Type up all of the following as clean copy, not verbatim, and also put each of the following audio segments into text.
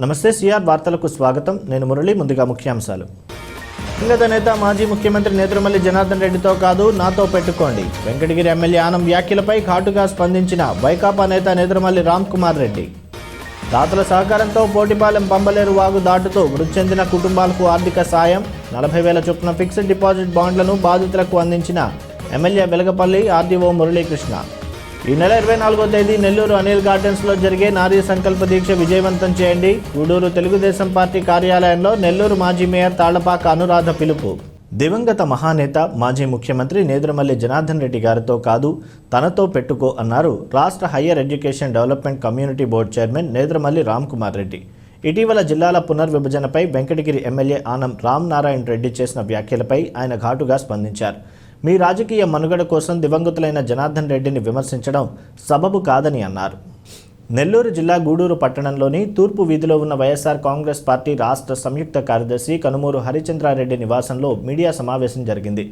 నమస్తే సిఆర్ వార్తలకు స్వాగతం. నేను మురళి. ముందుగా ముఖ్యాంశాలు. దివంగత నేత మాజీ ముఖ్యమంత్రి నేదురుమల్లి జనార్దన్ రెడ్డితో కాదు నాతో పెట్టుకోండి. వెంకటగిరి ఎమ్మెల్యే ఆనం వ్యాఖ్యలపై ఘాటుగా స్పందించిన వైకాపా నేత నేదురుమల్లి రామ్ కుమార్ రెడ్డి. దాతల సహకారంతో పోటిపాలెం పంబలేరు వాగు దాటుతూ మృతి చెందిన కుటుంబాలకు ఆర్థిక సాయం. 40,000 చొప్పున ఫిక్స్డ్ డిపాజిట్ బాండ్లను బాధితులకు అందించిన ఎమ్మెల్యే వెలగపల్లి ఆర్డీఓ మురళీకృష్ణ. ఈ నెల 24వ తేదీ నెల్లూరు అనిల్ గార్డెన్స్లో జరిగే నారీ సంకల్ప దీక్ష విజయవంతం చేయండి. గూడూరు తెలుగుదేశం పార్టీ కార్యాలయంలో నెల్లూరు మాజీ మేయర్ తాళ్లపాక అనురాధ పిలుపు. దివంగత మహానేత మాజీ ముఖ్యమంత్రి నేదురుమల్లి జనార్దన్ రెడ్డి గారితో కాదు తనతో పెట్టుకో అన్నారు రాష్ట్ర higher education development community board chairman Nedurumalli Ram Kumar Reddy. ఇటీవల జిల్లాల పునర్విభజనపై వెంకటగిరి ఎమ్మెల్యే ఆనం రామ్ నారాయణ రెడ్డి చేసిన వ్యాఖ్యలపై ఆయన ఘాటుగా స్పందించారు. మీ రాజకీయ మనుగడ కోసం దివంగతులైన జనార్దన్ రెడ్డిని విమర్శించడం సబబు కాదని అన్నారు. నెల్లూరు జిల్లా గూడూరు పట్టణంలోని తూర్పు వీధిలో ఉన్న వైఎస్ఆర్ కాంగ్రెస్ పార్టీ రాష్ట్ర సంయుక్త కార్యదర్శి కనుమూరు హరిచంద్రారెడ్డి నివాసంలో మీడియా సమావేశం జరిగింది.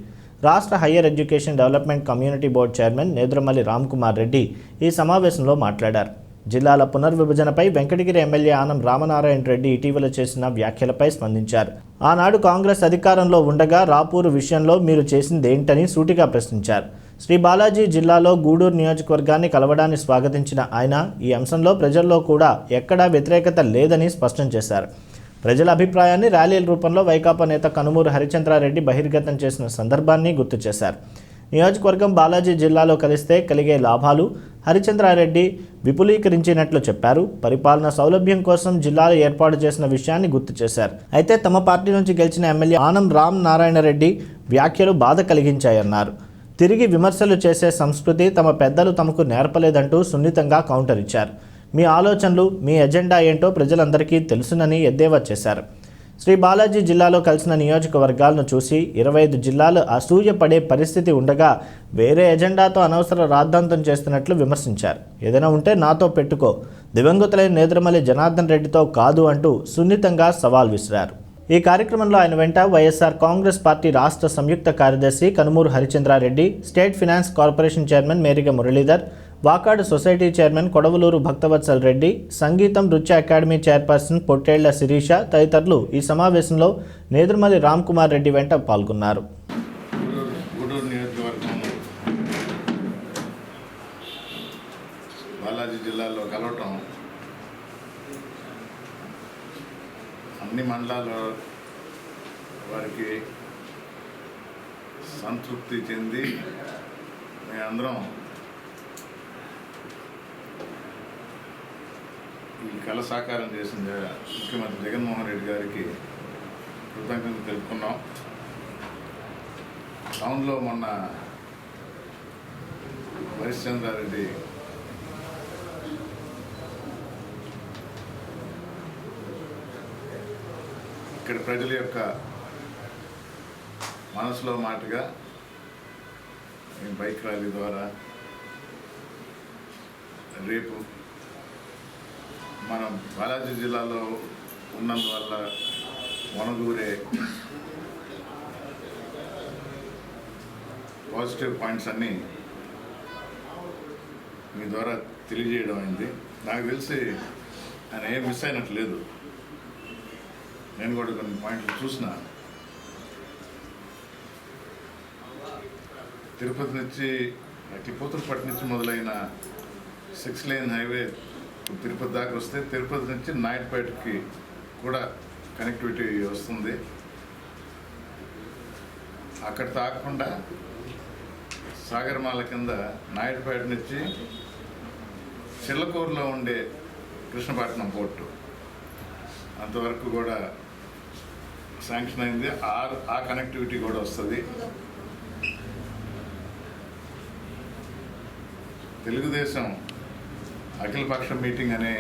రాష్ట్ర higher education development community board chairman Nedurumalli Ram Kumar Reddy ఈ సమావేశంలో మాట్లాడారు. జిల్లాల పునర్విభజనపై వెంకటగిరి ఎమ్మెల్యే ఆనం రామనారాయణ రెడ్డి ఇటీవల చేసిన వ్యాఖ్యలపై స్పందించారు. ఆనాడు కాంగ్రెస్ అధికారంలో ఉండగా రాపూరు విషయంలో మీరు చేసిందేంటని సూటిగా ప్రశ్నించారు. శ్రీ బాలాజీ జిల్లాలో గూడూరు నియోజకవర్గాన్ని కలవడాన్ని స్వాగతించిన ఆయన ఈ అంశంలో ప్రజల్లో కూడా ఎక్కడా వ్యతిరేకత లేదని స్పష్టం చేశారు. ప్రజల అభిప్రాయాన్ని ర్యాలీల రూపంలో వైకాపా నేత కనుమూరు హరిచంద్రారెడ్డి బహిర్గతం చేసిన సందర్భాన్ని గుర్తు చేశారు. నియోజకవర్గం బాలాజీ జిల్లాలో కలిస్తే కలిగే లాభాలు హరిచంద్రారెడ్డి విపులీకరించినట్లు చెప్పారు. పరిపాలన సౌలభ్యం కోసం జిల్లాలు ఏర్పాటు చేసిన విషయాన్ని గుర్తు చేశారు. అయితే తమ పార్టీ నుంచి గెలిచిన ఎమ్మెల్యే ఆనం రామ్ నారాయణ రెడ్డి వ్యాఖ్యలు బాధ కలిగించాయన్నారు. తిరిగి విమర్శలు చేసే సంస్కృతి తమ పెద్దలు తమకు నేర్పలేదంటూ సున్నితంగా కౌంటర్ ఇచ్చారు. మీ ఆలోచనలు, మీ ఎజెండా ఏంటో ప్రజలందరికీ తెలుసునని ఎద్దేవా చేశారు. శ్రీ బాలాజీ జిల్లాలో కలిసిన నియోజకవర్గాలను చూసి 25 జిల్లాలు అసూయపడే పరిస్థితి ఉండగా వేరే ఎజెండాతో అనవసర రాద్ధాంతం చేస్తున్నట్లు విమర్శించారు. ఏదైనా ఉంటే నాతో పెట్టుకో, దివంగతులైన నేదురుమల్లి జనార్దన్ రెడ్డితో కాదు అంటూ సున్నితంగా సవాల్ విసిరారు. ఈ కార్యక్రమంలో ఆయన వెంట వైఎస్ఆర్ కాంగ్రెస్ పార్టీ రాష్ట్ర సంయుక్త కార్యదర్శి Kanumuru Harichandrareddy, state finance corporation chairman Meriga Muralidhar, Vakadu society chairman Kodavaluru Bhaktavatsal Reddy, సంగీతం నృత్య అకాడమీ చైర్పర్సన్ పొట్టేళ్ల శిరీష తదితరులు ఈ సమావేశంలో నేదురుమల్లి రామ్ కుమార్ రెడ్డి వెంట పాల్గొన్నారు. గూడూరు నియోజకవర్గం బాలాజీ జిల్లాలో కలవటం అన్ని మండలాల వారికి సంతృప్తి చెంది మేమందరం ఈ కళ సాకారం చేసిన ముఖ్యమంత్రి జగన్మోహన్ రెడ్డి గారికి కృతజ్ఞతలు తెలుపుకున్నాం. టౌన్లో మొన్న హరిశ్చంద్రారెడ్డి ఇక్కడ ప్రజల యొక్క మనసులో మాటగా బైక్ ర్యాలీ ద్వారా రేపు మనం బాలాజీ జిల్లాలో ఉన్నందువల్ల వనగూరే పాజిటివ్ పాయింట్స్ అన్నీ మీ ద్వారా తెలియజేయడం అయింది. నాకు తెలిసి ఆయన ఏం మిస్ అయినట్టు లేదు. నేను కూడా కొన్ని పాయింట్లు చూసిన. తిరుపతి నుంచి పూతలపట్టు నుంచి మొదలైన 6 లేన్ హైవే తిరుపతి దాకా వస్తే తిరుపతి నుంచి నాయుడుపేటకి కూడా కనెక్టివిటీ వస్తుంది. అక్కడ తాగకుండా సాగరమాల కింద నాయుడుపేట నుంచి చిల్లకూరులో ఉండే కృష్ణపట్నం పోర్టు అంతవరకు కూడా శాంక్షన్ అయింది. ఆ కనెక్టివిటీ కూడా వస్తుంది. తెలుగుదేశం అఖిలపక్ష మీటింగ్ అనే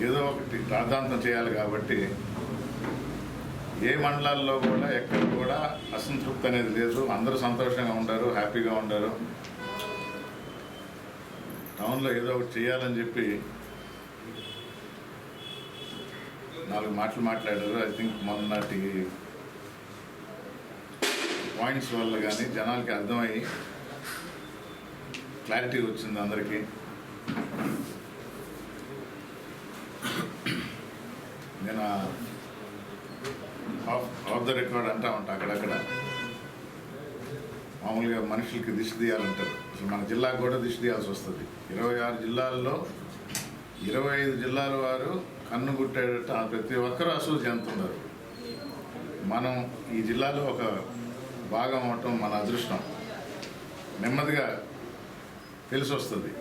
ఏదో ఒకటి రాద్ధాంతం చేయాలి కాబట్టి ఏ మండలాల్లో కూడా ఎక్కడ కూడా అసంతృప్తి అనేది లేదు. అందరూ సంతోషంగా ఉంటారు, హ్యాపీగా ఉంటారు. టౌన్లో ఏదో ఒకటి చేయాలని చెప్పి 4 మాటలు మాట్లాడారు. ఐ థింక్ మొన్నటి పాయింట్స్ వల్ల కానీ జనాలకి అర్థమయ్యి క్లారిటీ వచ్చింది అందరికీ. నేను ఆఫ్ ద రికార్డ్ అంటా ఉంటా అక్కడక్కడ. మామూలుగా మనుషులకి దిష్టి తీయాలంటారు, అసలు మన జిల్లాకు కూడా దిష్టి తీయాల్సి వస్తుంది. 26 జిల్లాల్లో 25 జిల్లాల వారు కన్ను గుట్టేటట్టు ప్రతి ఒక్కరూ అసలు చెందుతున్నారు. మనం ఈ జిల్లాలో ఒక భాగం అవటం మన అదృష్టం. నెమ్మదిగా తెలిసి వస్తుంది.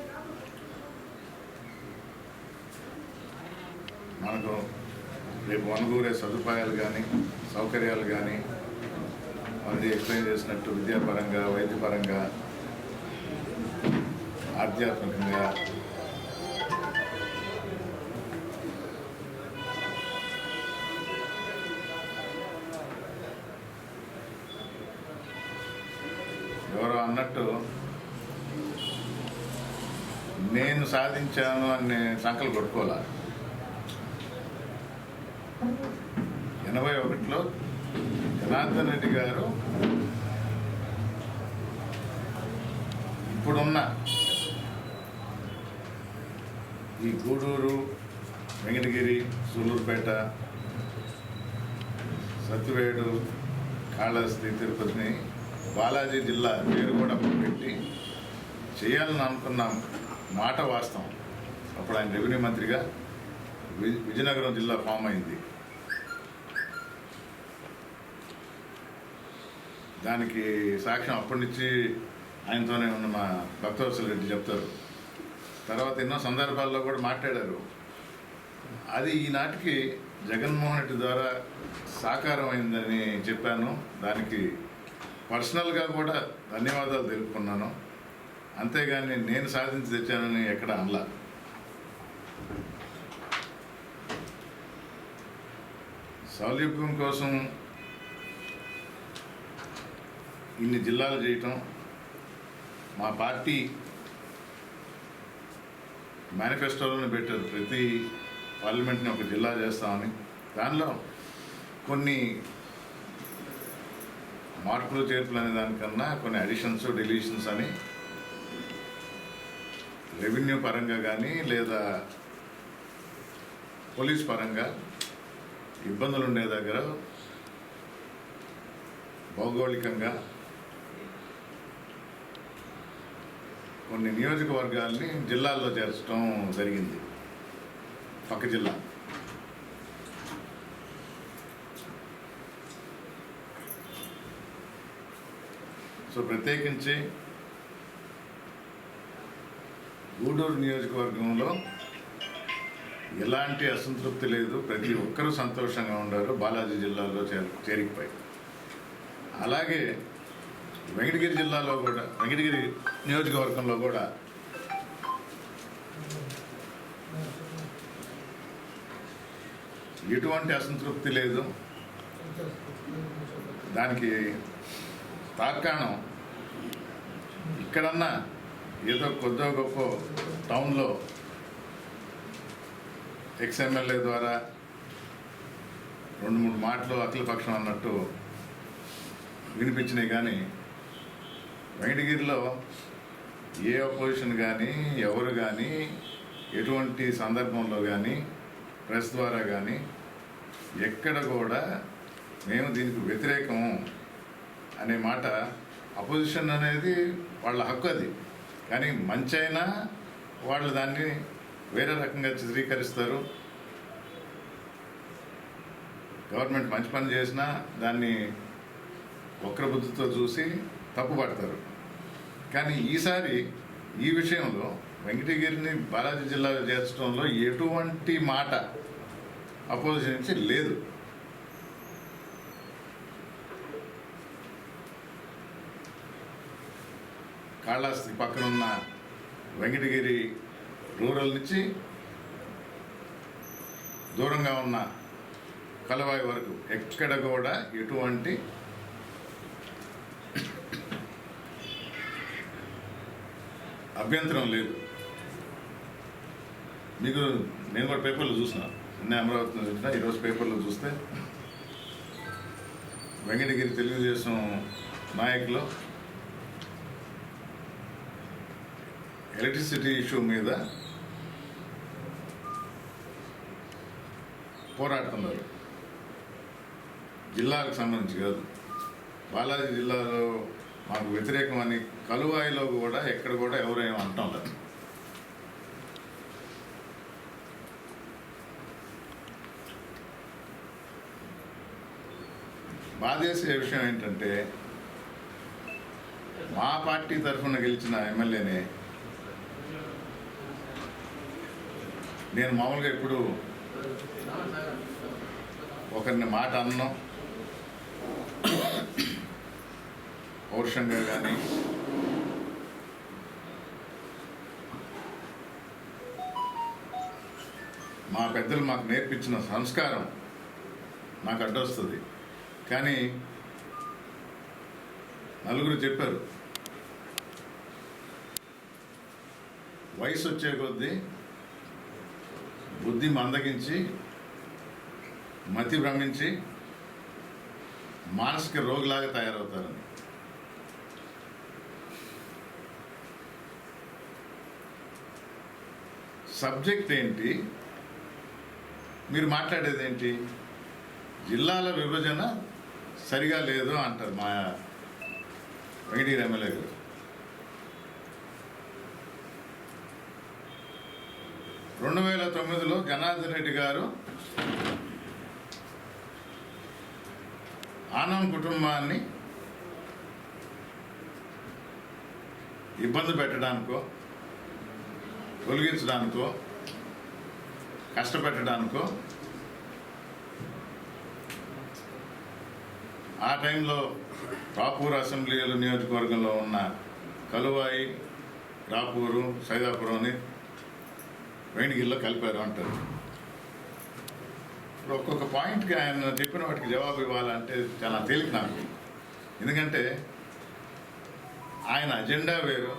మనకు రేపు వనగూరే సదుపాయాలు కానీ సౌకర్యాలు కానీ అది ఎక్స్ప్లెయిన్ చేసినట్టు విద్యాపరంగా, వైద్యపరంగా, ఆధ్యాత్మికంగా ఎవరో అన్నట్టు నేను సాధించాను అని సంకలు కొట్టుకోలే. 81లో జనార్దన్ రెడ్డి గారు ఇప్పుడున్న ఈ గూడూరు, వెంకటగిరి, సూలూరుపేట, సత్తివేడు, కాళహస్తి, తిరుపతిని బాలాజీ జిల్లా పేరు కూడా పెట్టి చేయాలని అనుకున్న మాట వాస్తవం. అప్పుడు ఆయన రెవెన్యూ మంత్రిగా విజయనగరం జిల్లా ఫామ్ అయింది. దానికి సాక్ష్యం అప్పటి నుంచి ఆయనతోనే ఉన్న మా భక్తవత్సల రెడ్డి చెప్తారు. తర్వాత ఎన్నో సందర్భాల్లో కూడా మాట్లాడారు. అది ఈనాటికి జగన్మోహన్ రెడ్డి ద్వారా సాకారం అయిందని చెప్పాను. దానికి పర్సనల్గా కూడా ధన్యవాదాలు తెలుపుకున్నాను. అంతేగాని నేను సాధించి తెచ్చానని ఎక్కడ అనలా. సౌలభ్యం కోసం ఇన్ని జిల్లాలు చేయటం, మా పార్టీ మేనిఫెస్టోలోనే పెట్టారు ప్రతి పార్లమెంట్ని ఒక జిల్లా చేస్తామని. దానిలో కొన్ని మార్పులు చేర్పులు అనే దానికన్నా కొన్ని అడిషన్స్, డిలీషన్స్ అని రెవెన్యూ పరంగా కానీ లేదా పోలీస్ పరంగా ఇబ్బందులు ఉండే దగ్గర భౌగోళికంగా కొన్ని నియోజకవర్గాల్ని జిల్లాల్లో చేర్చడం జరిగింది, పక్క జిల్లా. సో ప్రత్యేకించి గూడూరు నియోజకవర్గంలో ఎలాంటి అసంతృప్తి లేదు. ప్రతి ఒక్కరూ సంతోషంగా ఉన్నారు బాలాజీ జిల్లాలో చేరికపై. అలాగే వెంకటగిరి జిల్లాలో కూడా, వెంకటగిరి నియోజకవర్గంలో కూడా ఎటువంటి అసంతృప్తి లేదు. దానికి తార్కాణం ఇక్కడన్నా ఏదో కొద్దో గొప్ప టౌన్లో ఎక్స్ఎమ్మెల్యే ద్వారా 2-3 మాటలు అఖిలపక్షం అన్నట్టు వినిపించినాయి. కానీ వెంకటగిరిలో ఏ అపోజిషన్ కానీ ఎవరు కానీ ఎటువంటి సందర్భంలో కానీ ప్రెస్ ద్వారా కానీ ఎక్కడ కూడా మేము దీనికి వ్యతిరేకము అనే మాట, అపోజిషన్ అనేది వాళ్ళ హక్కు అది. కానీ మంచి అయినా వాళ్ళు దాన్ని వేరే రకంగా చిత్రీకరిస్తారు. గవర్నమెంట్ మంచి పని చేసినా దాన్ని వక్రబుద్ధితో చూసి తప్పుపడతారు. కానీ ఈసారి ఈ విషయంలో వెంకటగిరిని బాలాజీ జిల్లాలో చేర్చడంలో ఎటువంటి మాట అపోజిషన్ నుంచి లేదు. కాళహస్తి పక్కనున్న వెంకటగిరి రూరల్ నుంచి దూరంగా ఉన్న కలవాయి వరకు ఎక్కడ కూడా ఎటువంటి అభ్యంతరం లేదు. మీకు నేను కూడా పేపర్లో చూసిన, నిన్న అమరావతిలో చూసిన, ఈరోజు పేపర్లో చూస్తే వెంకటగిరి తెలుగుదేశం నాయకులు ఎలక్ట్రిసిటీ ఇష్యూ మీద పోరాడుతున్నారు. జిల్లాకు సంబంధించి కాదు, బాలాజీ జిల్లాలో మాకు వ్యతిరేకమని కలువాయిలో కూడా ఎక్కడ కూడా ఎవరేమో అంటాం లేదు. బాధేసే విషయం ఏంటంటే మా పార్టీ తరఫున గెలిచిన ఎమ్మెల్యేనే నేను మామూలుగా ఎప్పుడు ఒకరిని మాట అన్నం పౌరుషంగా కానీ మా పెద్దలు మాకు నేర్పించిన సంస్కారం నాకు అడ్డొస్తుంది. కానీ నలుగురు చెప్పారు, వయసు వచ్చే కొద్దీ బుద్ధి మందగించి మతి భ్రమించి మానసిక రోగిలాగా తయారవుతారని. సబ్జెక్ట్ ఏంటి, మీరు మాట్లాడేది ఏంటి? జిల్లాల విభజన సరిగా లేదు అంటారు మా వెంకటగిరి ఎమ్మెల్యే గారు. రెండు 2009లో జనార్దన్ రెడ్డి గారు ఆనం కుటుంబాన్ని ఇబ్బంది పెట్టడానికో తొలగించడానికో కష్టపెట్టడానికో ఆ టైంలో రాపూర్ అసెంబ్లీ నియోజకవర్గంలో ఉన్న కలువాయి, రాపూరు, సైదాపురంని వెంకటగిరిలో కలిపారు అంటారు. ఇప్పుడు ఒక్కొక్క పాయింట్కి ఆయన చెప్పిన వాటికి జవాబు ఇవ్వాలంటే చాలా తేలిక నాకు. ఎందుకంటే ఆయన అజెండా వేరు,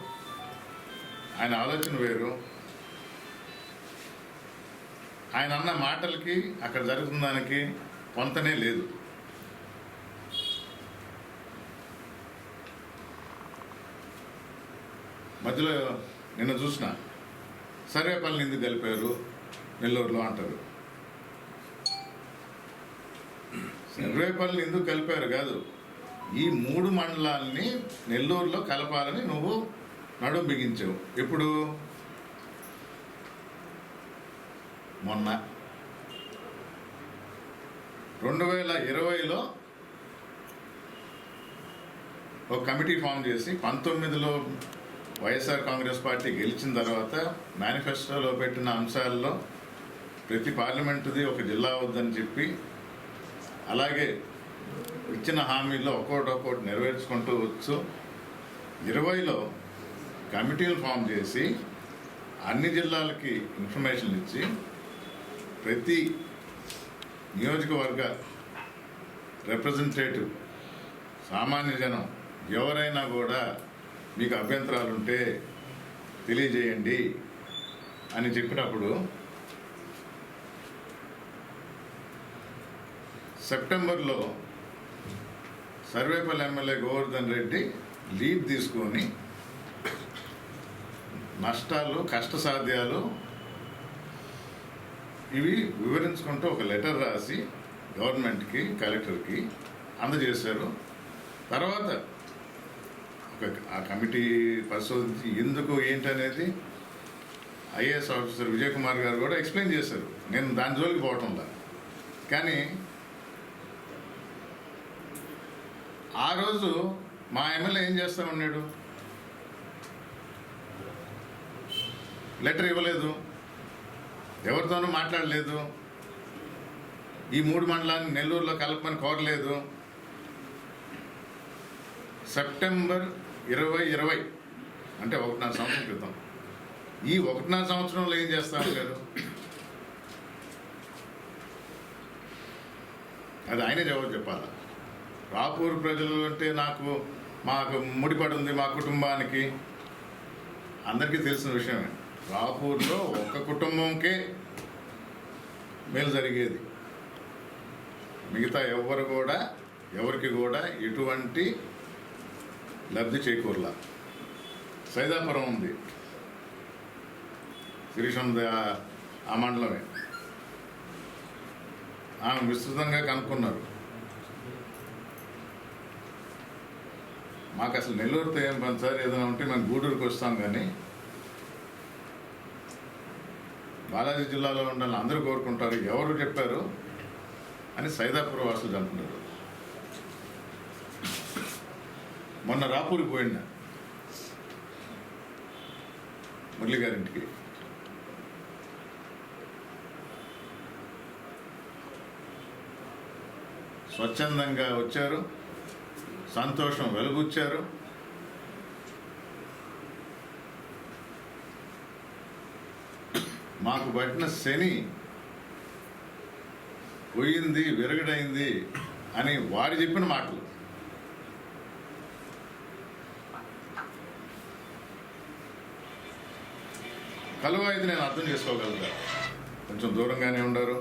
ఆయన ఆలోచన వేరు, ఆయన అన్న మాటలకి అక్కడ జరుగుతున్న దానికి పొంతనే లేదు. మధ్యలో నిన్న చూసిన సర్వేపల్లిని ఎందుకు కలిపారు నెల్లూరులో అంటారు. సర్వేపల్లిని ఎందుకు కలిపారు కాదు, ఈ 3 మండలాల్ని నెల్లూరులో కలపాలని నువ్వు నడుం బిగించావు. ఎప్పుడు? మొన్న 2020లో ఒక కమిటీ ఫామ్ చేసి 19లో వైఎస్ఆర్ కాంగ్రెస్ పార్టీ గెలిచిన తర్వాత మేనిఫెస్టోలో పెట్టిన అంశాల్లో ప్రతి పార్లమెంటుది ఒక జిల్లా వద్దని చెప్పి, అలాగే ఇచ్చిన హామీల్లో ఒక్కోటి నెరవేర్చుకుంటూ వచ్చు 20లో కమిటీలు ఫామ్ చేసి అన్ని జిల్లాలకి ఇన్ఫర్మేషన్ ఇచ్చి ప్రతి నియోజకవర్గ రిప్రజెంటేటివ్ సామాన్య జనం ఎవరైనా కూడా మీకు అభ్యంతరాలు ఉంటే తెలియజేయండి అని చెప్పినప్పుడు సెప్టెంబర్లో సర్వేపల్లి ఎమ్మెల్యే గోవర్ధన్ రెడ్డి లీడ్ తీసుకొని నష్టాలు కష్టసాధ్యాలు ఇవి వివరించుకుంటూ ఒక లెటర్ రాసి గవర్నమెంట్కి కలెక్టర్కి అందజేశారు. తర్వాత ఆ కమిటీ పరిశోధించి ఎందుకు ఏంటనేది ఐఏఎస్ ఆఫీసర్ విజయ్ కుమార్ గారు కూడా ఎక్స్ప్లెయిన్ చేశారు. నేను దాని జోలికి పోవటంలా. కానీ ఆ రోజు మా ఎమ్మెల్యే ఏం చేస్తా ఉన్నాడు? లెటర్ ఇవ్వలేదు, ఎవరితోనూ మాట్లాడలేదు, ఈ 3 మండలాన్ని నెల్లూరులో కలపమని కోరలేదు. సెప్టెంబర్ 2020 అంటే 1.5 సంవత్సరం క్రితం. ఈ 1.5 సంవత్సరంలో ఏం చేస్తా ఉంటారు? అది ఆయనే జవాబు చెప్పాలి. రాపూర్ ప్రజలు అంటే మాకు ముడిపడి ఉంది, మా కుటుంబానికి. అందరికీ తెలిసిన విషయమే. రాపూర్లో ఒక కుటుంబంకే మేలు జరిగేది, మిగతా ఎవరికి కూడా ఎటువంటి లబ్ధి చేకూరలా. సైదాపురం ఉంది, శిరీష్ ఉంది, ఆ మండలమే. ఆమె విస్తృతంగా కనుక్కున్నారు. మాకు అసలు నెల్లూరుతో ఏం పని సార్, ఏదైనా ఉంటే మేము గూడూరుకి వస్తాం, కానీ బాలాజీ జిల్లాలో ఉండాలని అందరూ కోరుకుంటారు, ఎవరు చెప్పారు అని సైదాపురం వాసులు అంటున్నారు. మొన్న రాపూరికి పోయినా మురళి గారింటికి. స్వచ్ఛందంగా వచ్చారు, సంతోషం వెలుగుచ్చారు. మాకు పట్టిన శని పోయింది, విరగడైంది అని వారు చెప్పిన మాటలు. కలువ అయితే నేను అర్థం చేసుకోగలుగుతా, కొంచెం దూరంగానే ఉండరు,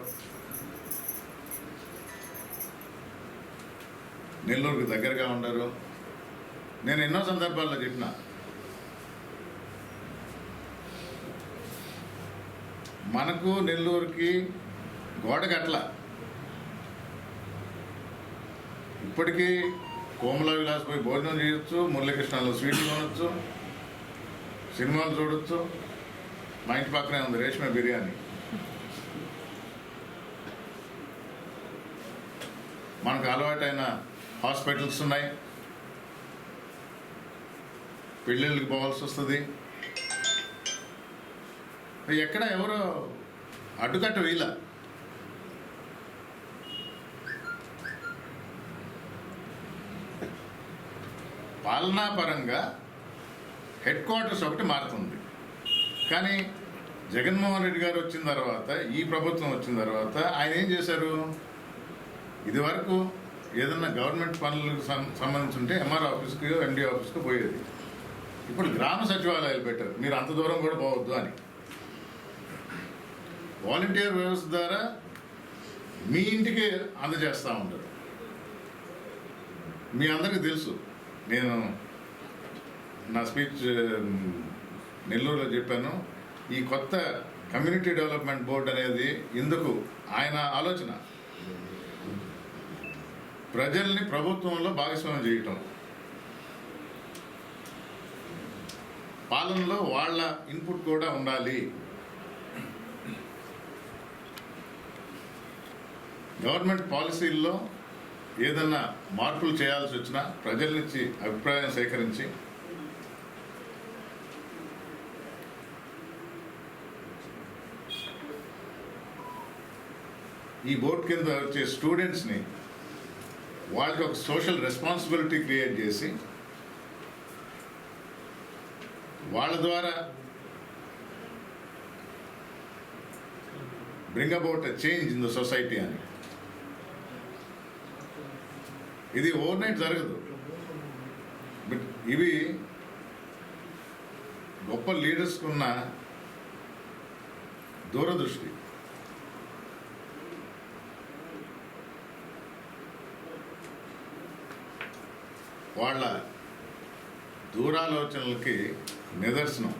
నెల్లూరుకి దగ్గరగా ఉండరు. నేను ఎన్నో సందర్భాల్లో చెప్పిన, మనకు నెల్లూరుకి గోడగట్ల. ఇప్పటికీ కోమలా విలాస్ పోయి భోజనం చేయొచ్చు, మురళీకృష్ణలో స్వీట్లు కొనొచ్చు, సినిమాలు చూడొచ్చు. మా ఇంటి పక్కనే ఉంది రేష్మ బిర్యానీ. మనకు అలవాటైన హాస్పిటల్స్ ఉన్నాయి, పెళ్ళిళ్ళకి పోవాల్సి వస్తుంది. ఎక్కడ ఎవరో అడ్డుకట్ట వీల. పాలనాపరంగా హెడ్ క్వార్టర్స్ ఒకటి మారుతుంది, కానీ జగన్మోహన్ రెడ్డి గారు వచ్చిన తర్వాత, ఈ ప్రభుత్వం వచ్చిన తర్వాత ఆయన ఏం చేశారు? ఇదివరకు ఏదన్నా గవర్నమెంట్ పనులకు సంబంధించి ఉంటే ఎంఆర్ ఆఫీస్కి, ఎండి ఆఫీస్కి పోయేది. ఇప్పుడు గ్రామ సచివాలయాలు పెట్టారు, మీరు అంత దూరం కూడా పోవద్దు అని. వాలంటీర్ వ్యవస్థ ద్వారా మీ ఇంటికి అందజేస్తూ ఉంటారు. మీ అందరికీ తెలుసు, నేను నా స్పీచ్ నెల్లూరులో చెప్పాను, ఈ కొత్త కమ్యూనిటీ డెవలప్మెంట్ బోర్డు అనేది ఇందుకు ఆయన ఆలోచన. ప్రజల్ని ప్రభుత్వంలో భాగస్వామ్యం చేయటం, పాలనలో వాళ్ళ ఇన్పుట్ కూడా ఉండాలి. గవర్నమెంట్ పాలసీల్లో ఏదన్నా మార్పులు చేయాల్సి వచ్చినా ప్రజల నుంచి అభిప్రాయం సేకరించి ఈ బోర్డు కింద వచ్చే స్టూడెంట్స్ని వాళ్ళకి ఒక సోషల్ రెస్పాన్సిబిలిటీ క్రియేట్ చేసి వాళ్ళ ద్వారా bring about a change in the society అని. ఇది ఓవర్ నైట్ జరగదు, బట్ ఇవి గొప్ప లీడర్స్కి ఉన్న దూరదృష్టి. వాళ్ళ దూరాలోచనలకి నిదర్శనం.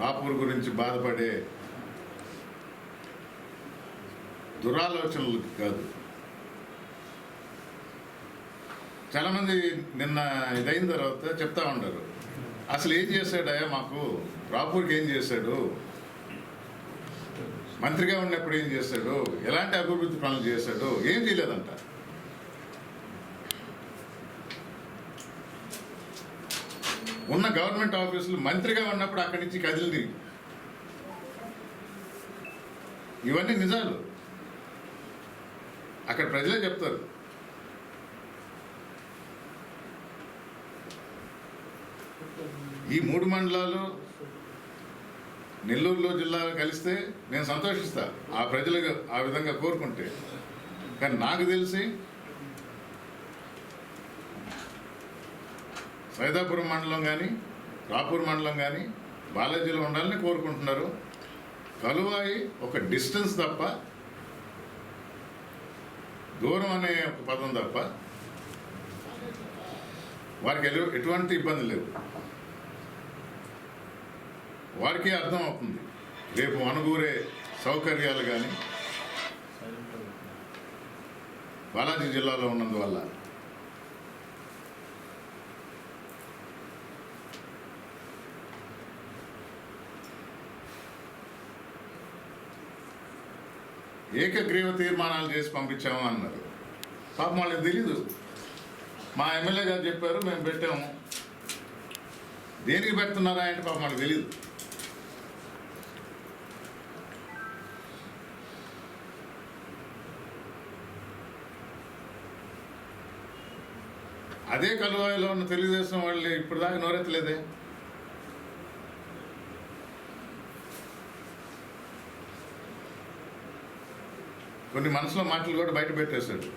రాపూర్ గురించి బాధపడే దురాలోచనలకు కాదు. చాలామంది నిన్న ఇదైన తర్వాత చెప్తా ఉంటారు, అసలు ఏం చేశాడయ్యా మాకు, రాపూర్కి ఏం చేశాడు, మంత్రిగా ఉన్నప్పుడు ఏం చేశాడు, ఎలాంటి అభివృద్ధి పనులు చేశాడు, ఏం చేయలేదంట. ఉన్న గవర్నమెంట్ ఆఫీసులు మంత్రిగా ఉన్నప్పుడు అక్కడి నుంచి కదిలింది. ఇవన్నీ నిజాలు, అక్కడ ప్రజలే చెప్తారు. ఈ 3 మండలాలు నెల్లూరులో జిల్లా కలిస్తే నేను సంతోషిస్తా, ఆ ప్రజలు ఆ విధంగా కోరుకుంటే. కానీ నాకు తెలిసి సైదాపురం మండలం కానీ, రాపూర్ మండలం కానీ బాలాజీలో ఉండాలని కోరుకుంటున్నారు. కలువాయి ఒక డిస్టెన్స్ తప్ప, దూరం అనే ఒక పదం తప్ప వారికి ఎటువంటి ఇబ్బంది లేదు. వారికి అర్థం అవుతుంది రేపు అనుగూరే సౌకర్యాలు కానీ బాలాజీ జిల్లాలో ఉన్నందువల్ల. ఏకగ్రీవ తీర్మానాలు చేసి పంపించాము అన్నారు. పాపం వాళ్ళకి తెలీదు. మా ఎమ్మెల్యే గారు చెప్పారు, మేము పెట్టాము. దేనికి పెడుతున్నారా అంటే పాపం వాళ్ళకి తెలీదు. అదే కలువాయిలో ఉన్న తెలుగుదేశం వాళ్ళు ఇప్పుడు దాకా నోరెత్తలేదే. కొన్ని మనసులో మాటలు కూడా బయట పెట్టేశాడు.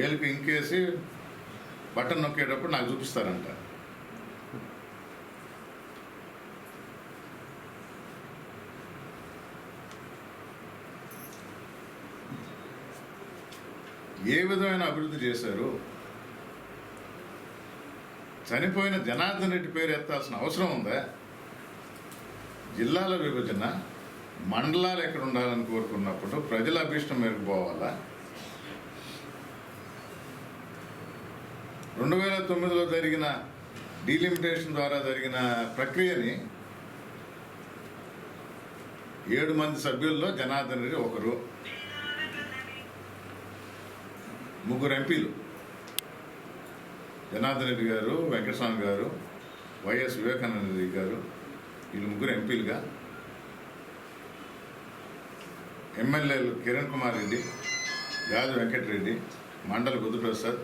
ఏళ్ళకి ఇంకేసి బటన్ నొక్కేటప్పుడు నాకు చూపిస్తారంట. ఏ విధమైన అభివృద్ధి చేశారు? చనిపోయిన జనార్దన్ రెడ్డి పేరు ఎత్తాల్సిన అవసరం ఉందా? జిల్లాల విభజన, మండలాలు ఎక్కడ ఉండాలని కోరుకున్నప్పుడు ప్రజల అభీష్టం మేరకు పోవాలా? 2009లో జరిగిన డీలిమిటేషన్ ద్వారా జరిగిన ప్రక్రియని 7 మంది సభ్యుల్లో జనార్దన్ రెడ్డి ఒకరు, 3 ఎంపీలు జనార్దన్ రెడ్డి గారు, వెంకటస్వామి గారు, వైఎస్ వివేకానంద రెడ్డి గారు, వీళ్ళు 3 ఎంపీలుగా, ఎమ్మెల్యేలు కిరణ్ కుమార్ రెడ్డి, గాజు వెంకటరెడ్డి, మండల బుద్ధప్రసాద్,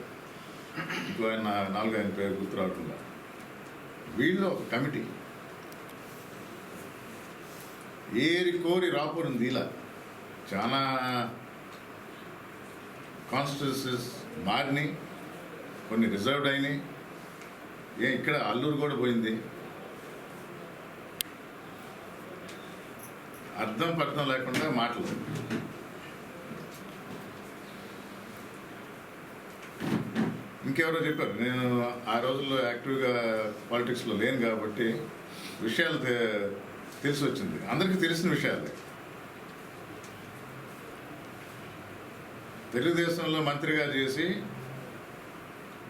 ఇంకో ఆయన 4 పేరు గుర్తు రావట్లేదు. వీళ్ళు ఒక కమిటీ ఏరి కోరి రాపూర్ని దీలా. చాలా కాన్స్టిట్యూన్సీస్ మారినాయి, కొన్ని రిజర్వ్డ్ అయినాయి. ఇక్కడ అల్లూరు కూడా పోయింది. అర్థం పర్థం లేకుండా మాటలు. ఇంకెవరో చెప్పారు, నేను ఆ రోజుల్లో యాక్టివ్గా పాలిటిక్స్లో లేను కాబట్టి విషయాలు తెలిసి వచ్చింది. అందరికీ తెలిసిన విషయాలే. తెలుగుదేశంలో మంత్రిగా చేసి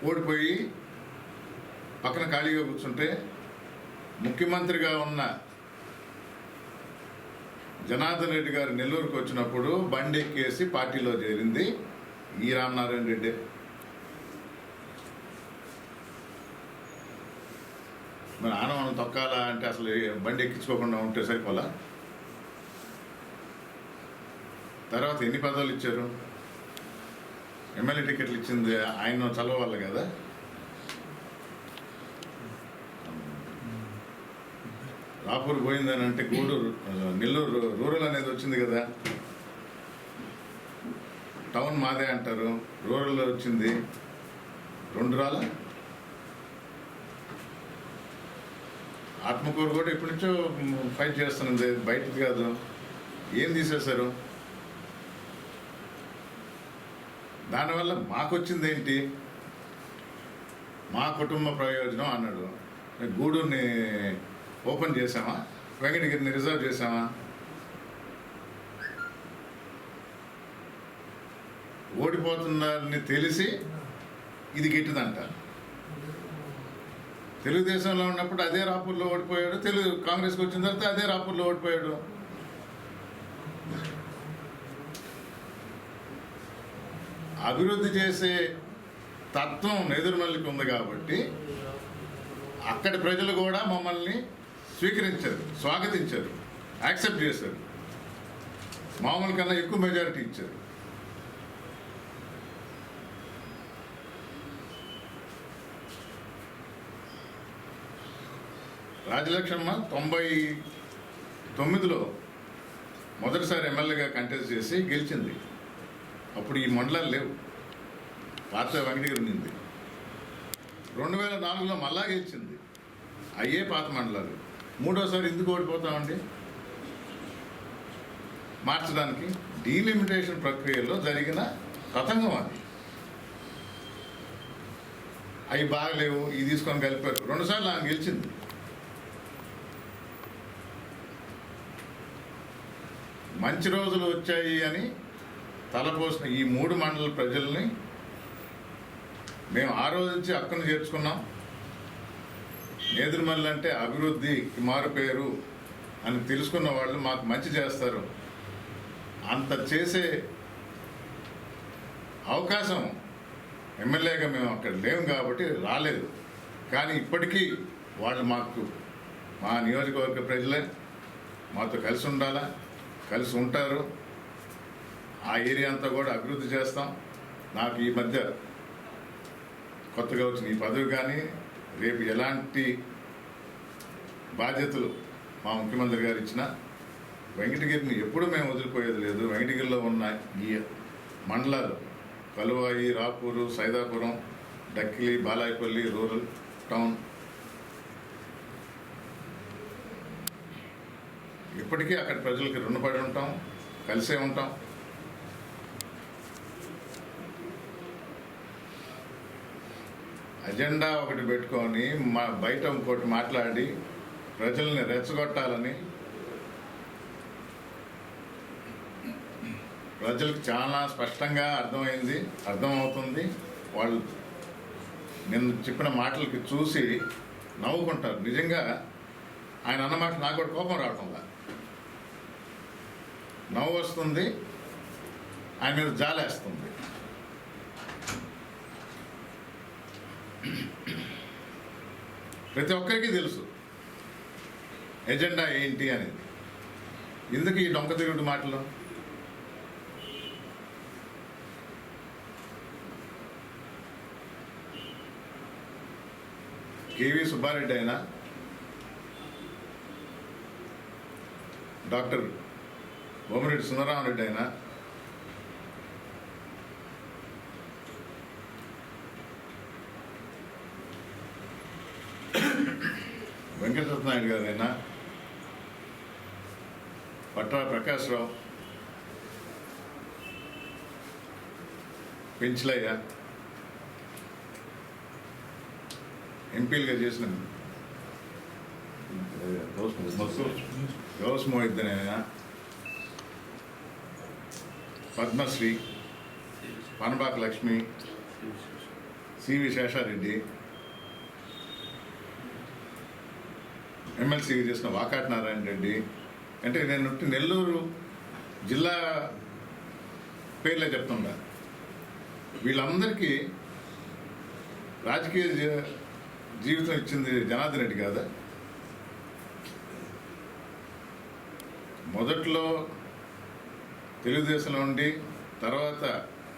ఓడిపోయి పక్కన ఖాళీగా కూర్చుంటే ముఖ్యమంత్రిగా ఉన్న జనార్దన్ రెడ్డి గారు నెల్లూరుకు వచ్చినప్పుడు బండి ఎక్కేసి పార్టీలో చేరింది ఈ రామనారాయణ రెడ్డి. మరి ఆనవాళ్ళని తొక్కాలా అంటే అసలు బండి ఎక్కించుకోకుండా ఉంటే సరిపోలా? తర్వాత ఎన్ని పదవులు ఇచ్చారు? ఎమ్మెల్యే టికెట్లు ఇచ్చింది ఆయన చదవాలి కదా. రాపూర్ పోయిందని అంటే గూడూరు, నెల్లూరు రూరల్ అనేది వచ్చింది కదా. టౌన్ మాదే అంటారు, రూరల్లో వచ్చింది 2 రాలా. ఆత్మకూరు కూడా ఇప్పటి నుంచో ఫైట్ చేస్తున్నది, బయటది కాదు. ఏం తీసేశారు? దానివల్ల మాకు వచ్చింది ఏంటి? మా కుటుంబ ప్రయోజనం అన్నాడు. గూడూరుని ఓపెన్ చేసామా? వెంకటగిరిని రిజర్వ్ చేసామా? ఓడిపోతున్నారని తెలిసి ఇది గిట్టిదంట. తెలుగుదేశంలో ఉన్నప్పుడు అదే రాపూర్లో ఓడిపోయాడు, కాంగ్రెస్కి వచ్చిన తర్వాత అదే రాపూర్లో ఓడిపోయాడు. అభివృద్ధి చేసే తత్వం నెదురుమల్లికి ఉంది కాబట్టి అక్కడి ప్రజలు కూడా మమ్మల్ని స్వీకరించారు, స్వాగతించారు, యాక్సెప్ట్ చేశారు. మామూలు కన్నా ఎక్కువ మెజారిటీ ఇచ్చారు. రాజలక్ష్మమ్మ 99లో మొదటిసారి ఎమ్మెల్యేగా కంటెస్ట్ చేసి గెలిచింది. అప్పుడు ఈ మండలాలు లేవు, పాత వెంకటగిరి ఉంది. 2004లో మళ్ళా గెలిచింది, అయ్యే పాత మండలాలు. 3వసారి ఎందుకు ఓడిపోతామండి? మార్చడానికి డీలిమిటేషన్ ప్రక్రియలో జరిగిన తతంగం అది. అవి బాగలేవు, ఇవి తీసుకొని కలిపారు. 2 సార్లు ఆమె గెలిచింది. మంచి రోజులు వచ్చాయి అని తలపోసిన ఈ 3 మండల ప్రజల్ని మేము ఆరోధించి హక్కును చేర్చుకున్నాం. నేదురుమల్లి అంటే అభివృద్ధికి మారు పేరు అని తెలుసుకున్న వాళ్ళు మాకు మంచి చేస్తారు. అంత చేసే అవకాశం ఎమ్మెల్యేగా మేము అక్కడ లేము కాబట్టి రాలేదు. కానీ ఇప్పటికీ వాళ్ళు మా నియోజకవర్గ ప్రజలే మాతో కలిసి ఉండాలా, కలిసి ఉంటారు. ఆ ఏరియా అంతా కూడా అభివృద్ధి చేస్తాం. నాకు ఈ మధ్య కొత్తగా వచ్చిన ఈ పదవి కానీ రేపు ఎలాంటి బాధ్యతలు మా ముఖ్యమంత్రి గారు ఇచ్చినా వెంకటగిరిని ఎప్పుడూ మేము వదిలిపోయేది లేదు. వెంకటగిరిలో ఉన్న ఈ మండలాలు కలువాయి, రాపూరు, సైదాపురం, డక్కిలి, బాలాయపల్లి రూరల్ టౌన్ ఇప్పటికీ అక్కడ ప్రజలకి రుణపడి ఉంటాం, కలిసే ఉంటాం. అజెండా ఒకటి పెట్టుకొని బయట ఇంకోటి మాట్లాడి ప్రజల్ని రెచ్చగొట్టాలని ప్రజలకు చాలా స్పష్టంగా అర్థమవుతుంది. వాళ్ళు నిన్న చెప్పిన మాటలకి చూసి నవ్వుకుంటారు. నిజంగా ఆయన అన్నమాట నాకు కూడా కోపం రావటంలా, నవ్వు వస్తుంది, ఆయన మీద జాలేస్తుంది. ప్రతి ఒక్కరికి తెలుసు ఎజెండా ఏంటి అనేది. ఎందుకు ఈ డొంక తిరుగుడు మాటలు? కేవీ సుబ్బారెడ్డి అయినా, డాక్టర్ బొమ్మిరెడ్డి సుందరరామరెడ్డి అయినా, వెంకటరత్నాయుడు గారైనా, పట్రా ప్రకాశ్రావు, పెంచలయ్య, ఎంపీలుగా చేసిన గౌస్ మొహిద్దీన్ అయినా, పద్మశ్రీ, పనబాక లక్ష్మి, సివి శేషారెడ్డి, ఎమ్మెల్సీగా చేసిన వాకాటి నారాయణ రెడ్డి, అంటే నేను నెల్లూరు జిల్లా పేర్లే చెప్తుండా. వీళ్ళందరికీ రాజకీయ జీవితం ఇచ్చింది జనార్దన్ రెడ్డి కాదా? మొదట్లో తెలుగుదేశంలో ఉండి తర్వాత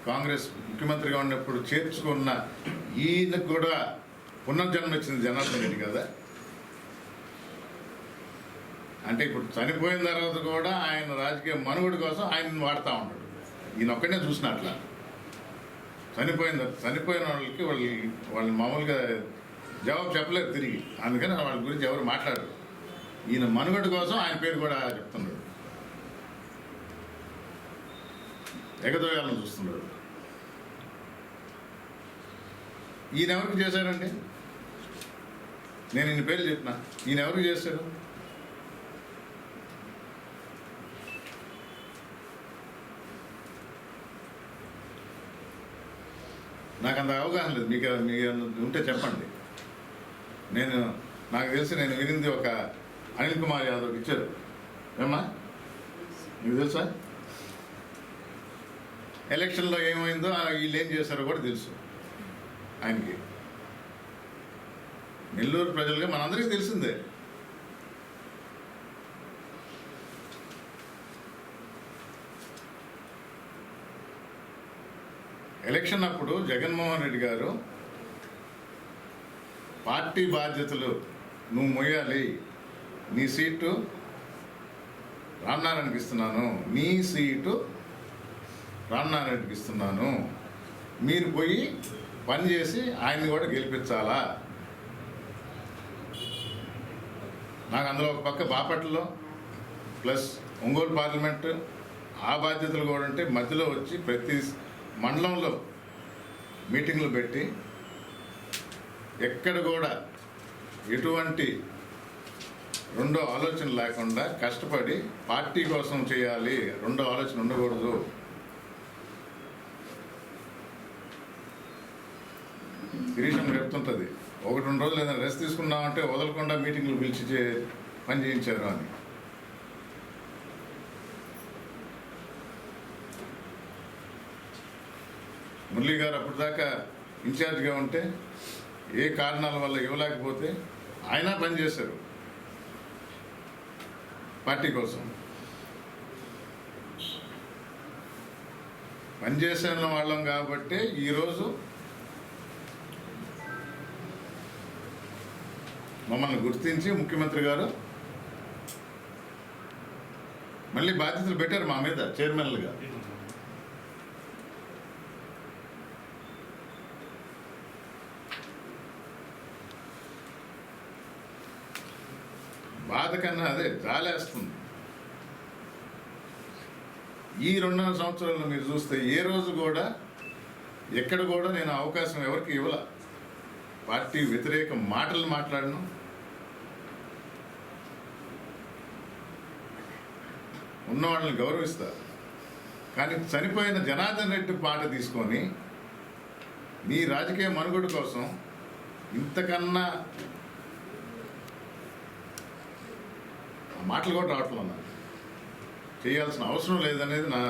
కాంగ్రెస్ ముఖ్యమంత్రిగా ఉన్నప్పుడు చేర్చుకున్న ఈయనకు కూడా పునర్జన్మ ఇచ్చింది జనార్దన్ రెడ్డి కదా. అంటే ఇప్పుడు చనిపోయిన తర్వాత కూడా ఆయన రాజకీయ మనుగడ కోసం ఆయన వాడుతూ ఉంటాడు. ఈయన ఒక్కడే చూసిన అట్లా చనిపోయిన వాళ్ళకి వాళ్ళు మామూలుగా జవాబు చెప్పలేదు తిరిగి. అందుకని వాళ్ళ గురించి ఎవరు మాట్లాడరు. ఈయన మనుగడ కోసం ఆయన పేరు కూడా చెప్తున్నాడు, ఎగదోయాలని చూస్తున్నాడు. ఈయన ఎవరికి చేశాడండి? నేను ఈయన పేర్లు చెప్పిన, ఈయన ఎవరికి చేశాడు? నాకు అంత అవగాహన లేదు. మీకు ఉంటే చెప్పండి. నాకు తెలిసి నేను వినింది ఒక అనిల్ కుమార్ యాదవ్కి ఇచ్చారు. ఏమ్మా మీకు తెలుసా? ఎలక్షన్లో ఏమైందో వీళ్ళు ఏం చేశారో కూడా తెలుసు ఆయనకి. నెల్లూరు ప్రజలుగా మనందరికీ తెలిసిందే. ఎలక్షన్ అప్పుడు జగన్మోహన్ రెడ్డి గారు పార్టీ బాధ్యతలు నువ్వు మొయ్యాలి, నీ సీటు రామనారాయణకి ఇస్తున్నాను, నీ సీటు రామనారాయణకి ఇస్తున్నాను, మీరు పోయి పని చేసి ఆయన్ని కూడా గెలిపించాలా. నాకు అందులో ఒక పక్క బాపట్లలో ప్లస్ ఒంగోలు పార్లమెంటు ఆ బాధ్యతలు కూడా అంటే మధ్యలో వచ్చి ప్రతి మండలంలో మీటింగ్లు పెట్టి ఎక్కడ కూడా ఎటువంటి రెండో ఆలోచన లేకుండా కష్టపడి పార్టీ కోసం చేయాలి, రెండో ఆలోచన ఉండకూడదు. గిరీశం చెప్తుంటుంది, 1-2 రోజులు ఏదైనా రెస్ట్ తీసుకున్నామంటే వదలకుండా మీటింగ్లు పిలిచి పని చేయించారు అని. మురళీ గారు అప్పటిదాకా ఇన్ఛార్జ్గా ఉంటే ఏ కారణాల వల్ల ఇవ్వలేకపోతే ఆయన పనిచేశారు పార్టీ కోసం. పనిచేసిన వాళ్ళం కాబట్టి ఈరోజు మమ్మల్ని గుర్తించి ముఖ్యమంత్రి గారు మళ్ళీ బాధ్యతలు పెట్టారు మా మీద చైర్మన్లుగా. బాధ కన్నా అదే జాలేస్తుంది. ఈ 2.5 సంవత్సరాల్లో మీరు చూస్తే ఏ రోజు కూడా ఎక్కడ కూడా నేను అవకాశం ఎవరికి ఇవ్వాల. పార్టీ వ్యతిరేక మాటలు మాట్లాడను, ఉన్నవాళ్ళని గౌరవిస్తా. కానీ చనిపోయిన జనార్దన్ రెడ్డి పాట తీసుకొని నీ రాజకీయ మనుగడ కోసం ఇంతకన్నా మాటలు కూడా రావట్లేదు. నాకు చేయాల్సిన అవసరం లేదనేది నా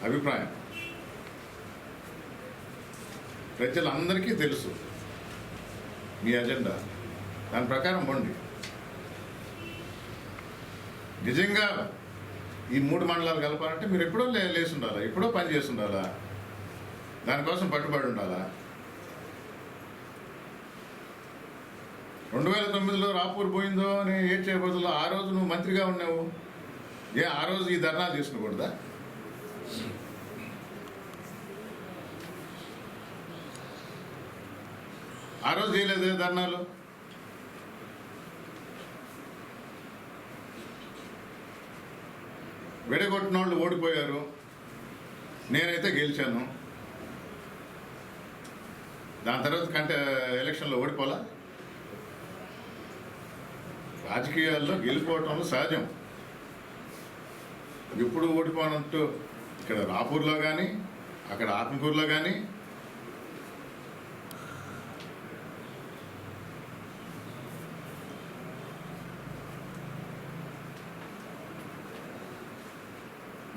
అభిప్రాయం. ప్రజలందరికీ తెలుసు మీ అజెండా, దాని ప్రకారం పోండి. నిజంగా ఈ 3 మండలాలు కలపాలంటే మీరు ఎప్పుడో లేచి ఉండాలా, ఎప్పుడో పని చేసి ఉండాలా, దానికోసం పట్టుబడి ఉండాలా. 2009లో రాపూర్ పోయిందో అని ఏడ్చే బదులు ఆ రోజు నువ్వు మంత్రిగా ఉన్నావు, ఆ రోజు ఈ ధర్నా చేసుకోకూడదా? ఆ రోజు చేయలేదు ధర్నాలు. వెడగొట్టిన వాళ్ళు ఓడిపోయారు, నేనైతే గెలిచాను. దాని తర్వాత ఎలక్షన్లో ఓడిపోలా. రాజకీయాల్లో గెలిపోవటం సహజం. ఎప్పుడు ఓడిపోనంటూ ఇక్కడ రాపూర్లో కానీ అక్కడ ఆత్మకూరులో కానీ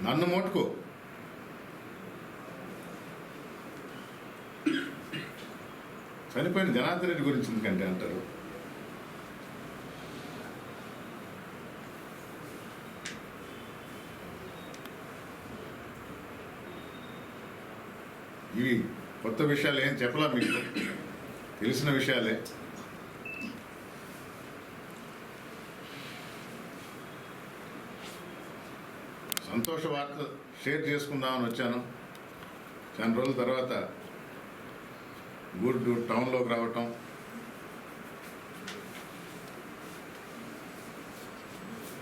నన్ను మోటుకో. చనిపోయిన జనార్దన్ రెడ్డి గురించి ఎందుకంటే అంటారు. ఇవి కొత్త విషయాలు ఏం చెప్పలా, మీకు తెలిసిన విషయాలే. సంతోష వార్త షేర్ చేసుకుందామని వచ్చాను. చాలా రోజుల తర్వాత గుడ్ టౌన్లోకి రావటం,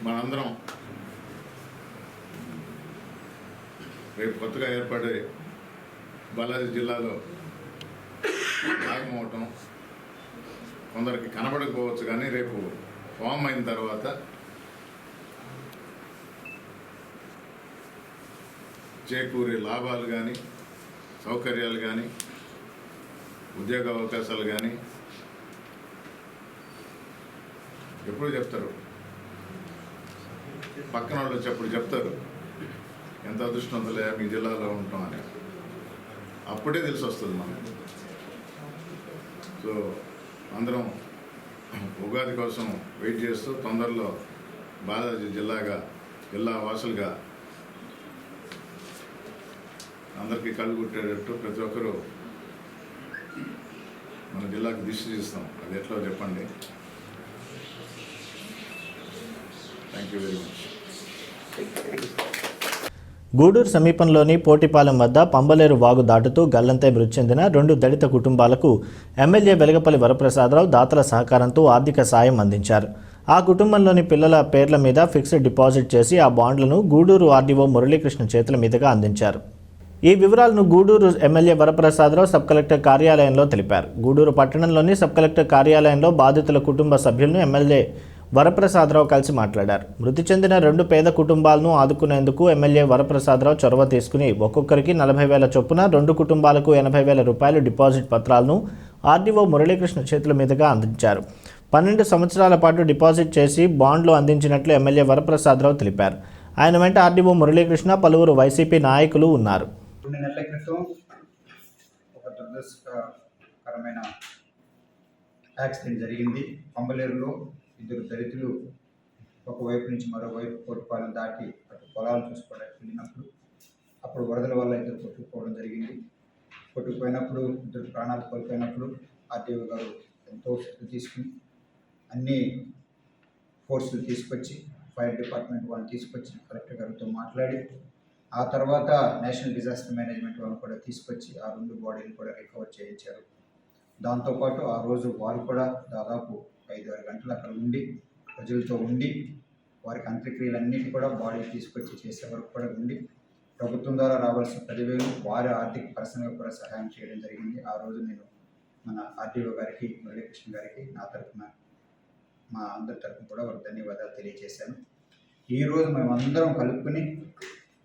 మనందరం రేపు కొత్తగా ఏర్పడే బాలాజీ జిల్లాలో భాగమవటం కొందరికి కనబడకపోవచ్చు, కానీ రేపు ఫామ్ అయిన తర్వాత చేకూరే లాభాలు కానీ, సౌకర్యాలు కానీ, ఉద్యోగ అవకాశాలు కానీ ఎప్పుడు చెప్తారు, పక్కన వాళ్ళు వచ్చేప్పుడు చెప్తారు ఎంత అదృష్టవంతులే మీ జిల్లాలో ఉంటాం అని. అప్పుడే తెలిసి వస్తుంది మనకు. సో అందరం ఉగాది కోసం వెయిట్ చేస్తూ తొందరలో బాలాజీ జిల్లా వాసులుగా అందరికీ కళ్ళు కుట్టేటట్టు ప్రతి ఒక్కరూ మన జిల్లాకు దిష్టి తీస్తాం. అది ఎట్లా చెప్పండి. Thank you very much. Gudur సమీపంలోని పోటిపాలెం వద్ద పంబలేరు వాగు దాటుతూ గల్లంతై మృతి చెందిన 2 దళిత కుటుంబాలకు ఎమ్మెల్యే వెలగపల్లి వరప్రసాదరావు దాతల సహకారంతో ఆర్థిక సాయం అందించారు. ఆ కుటుంబంలోని పిల్లల పేర్ల మీద ఫిక్స్డ్ డిపాజిట్ చేసి ఆ బాండ్లను గూడూరు ఆర్డీఓ మురళీకృష్ణ చేతుల మీదుగా అందించారు. ఈ వివరాలను Gudur MLA Varaprasadarao sub collector కార్యాలయంలో తెలిపారు. గూడూరు పట్టణంలోని సబ్ కలెక్టర్ కార్యాలయంలో బాధితుల కుటుంబ సభ్యులను ఎమ్మెల్యే వరప్రసాదరావు కలిసి మాట్లాడారు. మృతి చెందిన 2 పేద కుటుంబాలను ఆదుకునేందుకు ఎమ్మెల్యే వరప్రసాదరావు చొరవ తీసుకుని ఒక్కొక్కరికి 40,000 చొప్పున 2 కుటుంబాలకు 80,000 రూపాయలు డిపాజిట్ పత్రాలను ఆర్డీఓ మురళీకృష్ణ చేతుల మీదుగా అందించారు. 12 సంవత్సరాల పాటు డిపాజిట్ చేసి బాండ్లు అందించినట్లు ఎమ్మెల్యే వరప్రసాదరావు తెలిపారు. ఆయన వెంట ఆర్డీఓ మురళీకృష్ణ, పలువురు వైసీపీ నాయకులు ఉన్నారు. కొన్ని నెలల క్రితం ఒక దురదృష్టకరమైన యాక్సిడెంట్ జరిగింది. పంబలేరులో 2 దళితులు ఒకవైపు నుంచి మరోవైపు కోటిపాలెం దాటి అటు పొలాలు చూసుకోవడానికి వెళ్ళినప్పుడు అప్పుడు వరదల వల్ల 2 కొట్టుకుపోవడం జరిగింది. కొట్టుకుపోయినప్పుడు 2 ప్రాణాలు కోల్పోయినప్పుడు ఆర్డీఓ గారు ఎంతో శ్రద్ధ తీసుకుని అన్ని ఫోర్సులు తీసుకొచ్చి ఫైర్ డిపార్ట్మెంట్ వాళ్ళని తీసుకొచ్చి కలెక్టర్ గారితో మాట్లాడి ఆ తర్వాత నేషనల్ డిజాస్టర్ మేనేజ్మెంట్ వాళ్ళని కూడా తీసుకొచ్చి ఆ 2 బాడీని కూడా రికవర్ చేయించారు. దాంతోపాటు ఆ రోజు వారు కూడా దాదాపు 5-6 గంటలు అక్కడ ఉండి ప్రజలతో ఉండి వారికి అంత్యక్రియలన్నిటి కూడా బాడీ తీసుకొచ్చి చేసే వరకు కూడా ఉండి ప్రభుత్వం ద్వారా రావాల్సిన 10,000 వారి ఆర్థిక పర్సనల్గా కూడా సహాయం చేయడం జరిగింది. ఆ రోజు నేను మన ఆర్డీఓ గారికి, మురళీకృష్ణ గారికి నా తరఫున మా అందరి తరఫున కూడా వారికి ధన్యవాదాలు తెలియజేశాను. ఈరోజు మేమందరం కలుపుకొని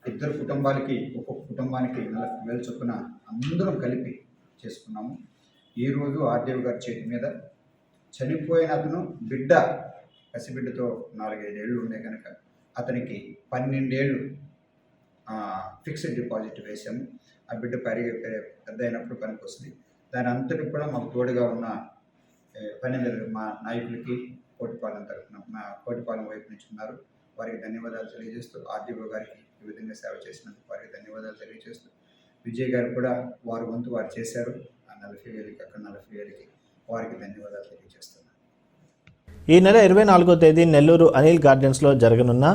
2 కుటుంబాలకి ఒక్కొక్క కుటుంబానికి 40,000 చొప్పున అందరం కలిపి చేసుకున్నాము. ఈరోజు ఆర్డీఓ గారి చేతి మీద చనిపోయిన అతను బిడ్డ పసిబిడ్డతో 4-5 ఏళ్ళు ఉండే కనుక అతనికి 12 ఏళ్ళు ఫిక్స్డ్ డిపాజిట్ వేసాము. ఆ బిడ్డ పెద్ద అయినప్పుడు పనికి వస్తుంది. దాని అంతటి కూడా మాకు తోడుగా ఉన్న మా నాయకులకి కోటిపాలెం తరఫున మా కోటిపాలెం వైపు నుంచి ఉన్నారు. వారికి ధన్యవాదాలు తెలియజేస్తూ ఆర్డీఓ గారికి ఈ విధంగా సేవ చేసినందుకు వారికి ధన్యవాదాలు తెలియజేస్తూ విజయ్ గారు కూడా వారి వంతు వారు చేశారు. ఆ 40,000కి అక్కడ 40,000కి వారికి ధన్యవాదాలు తెలియజేస్తున్నాను. ఈ నెల 24వ తేదీ నెల్లూరు అనిల్ గార్డెన్స్లో జరగనున్న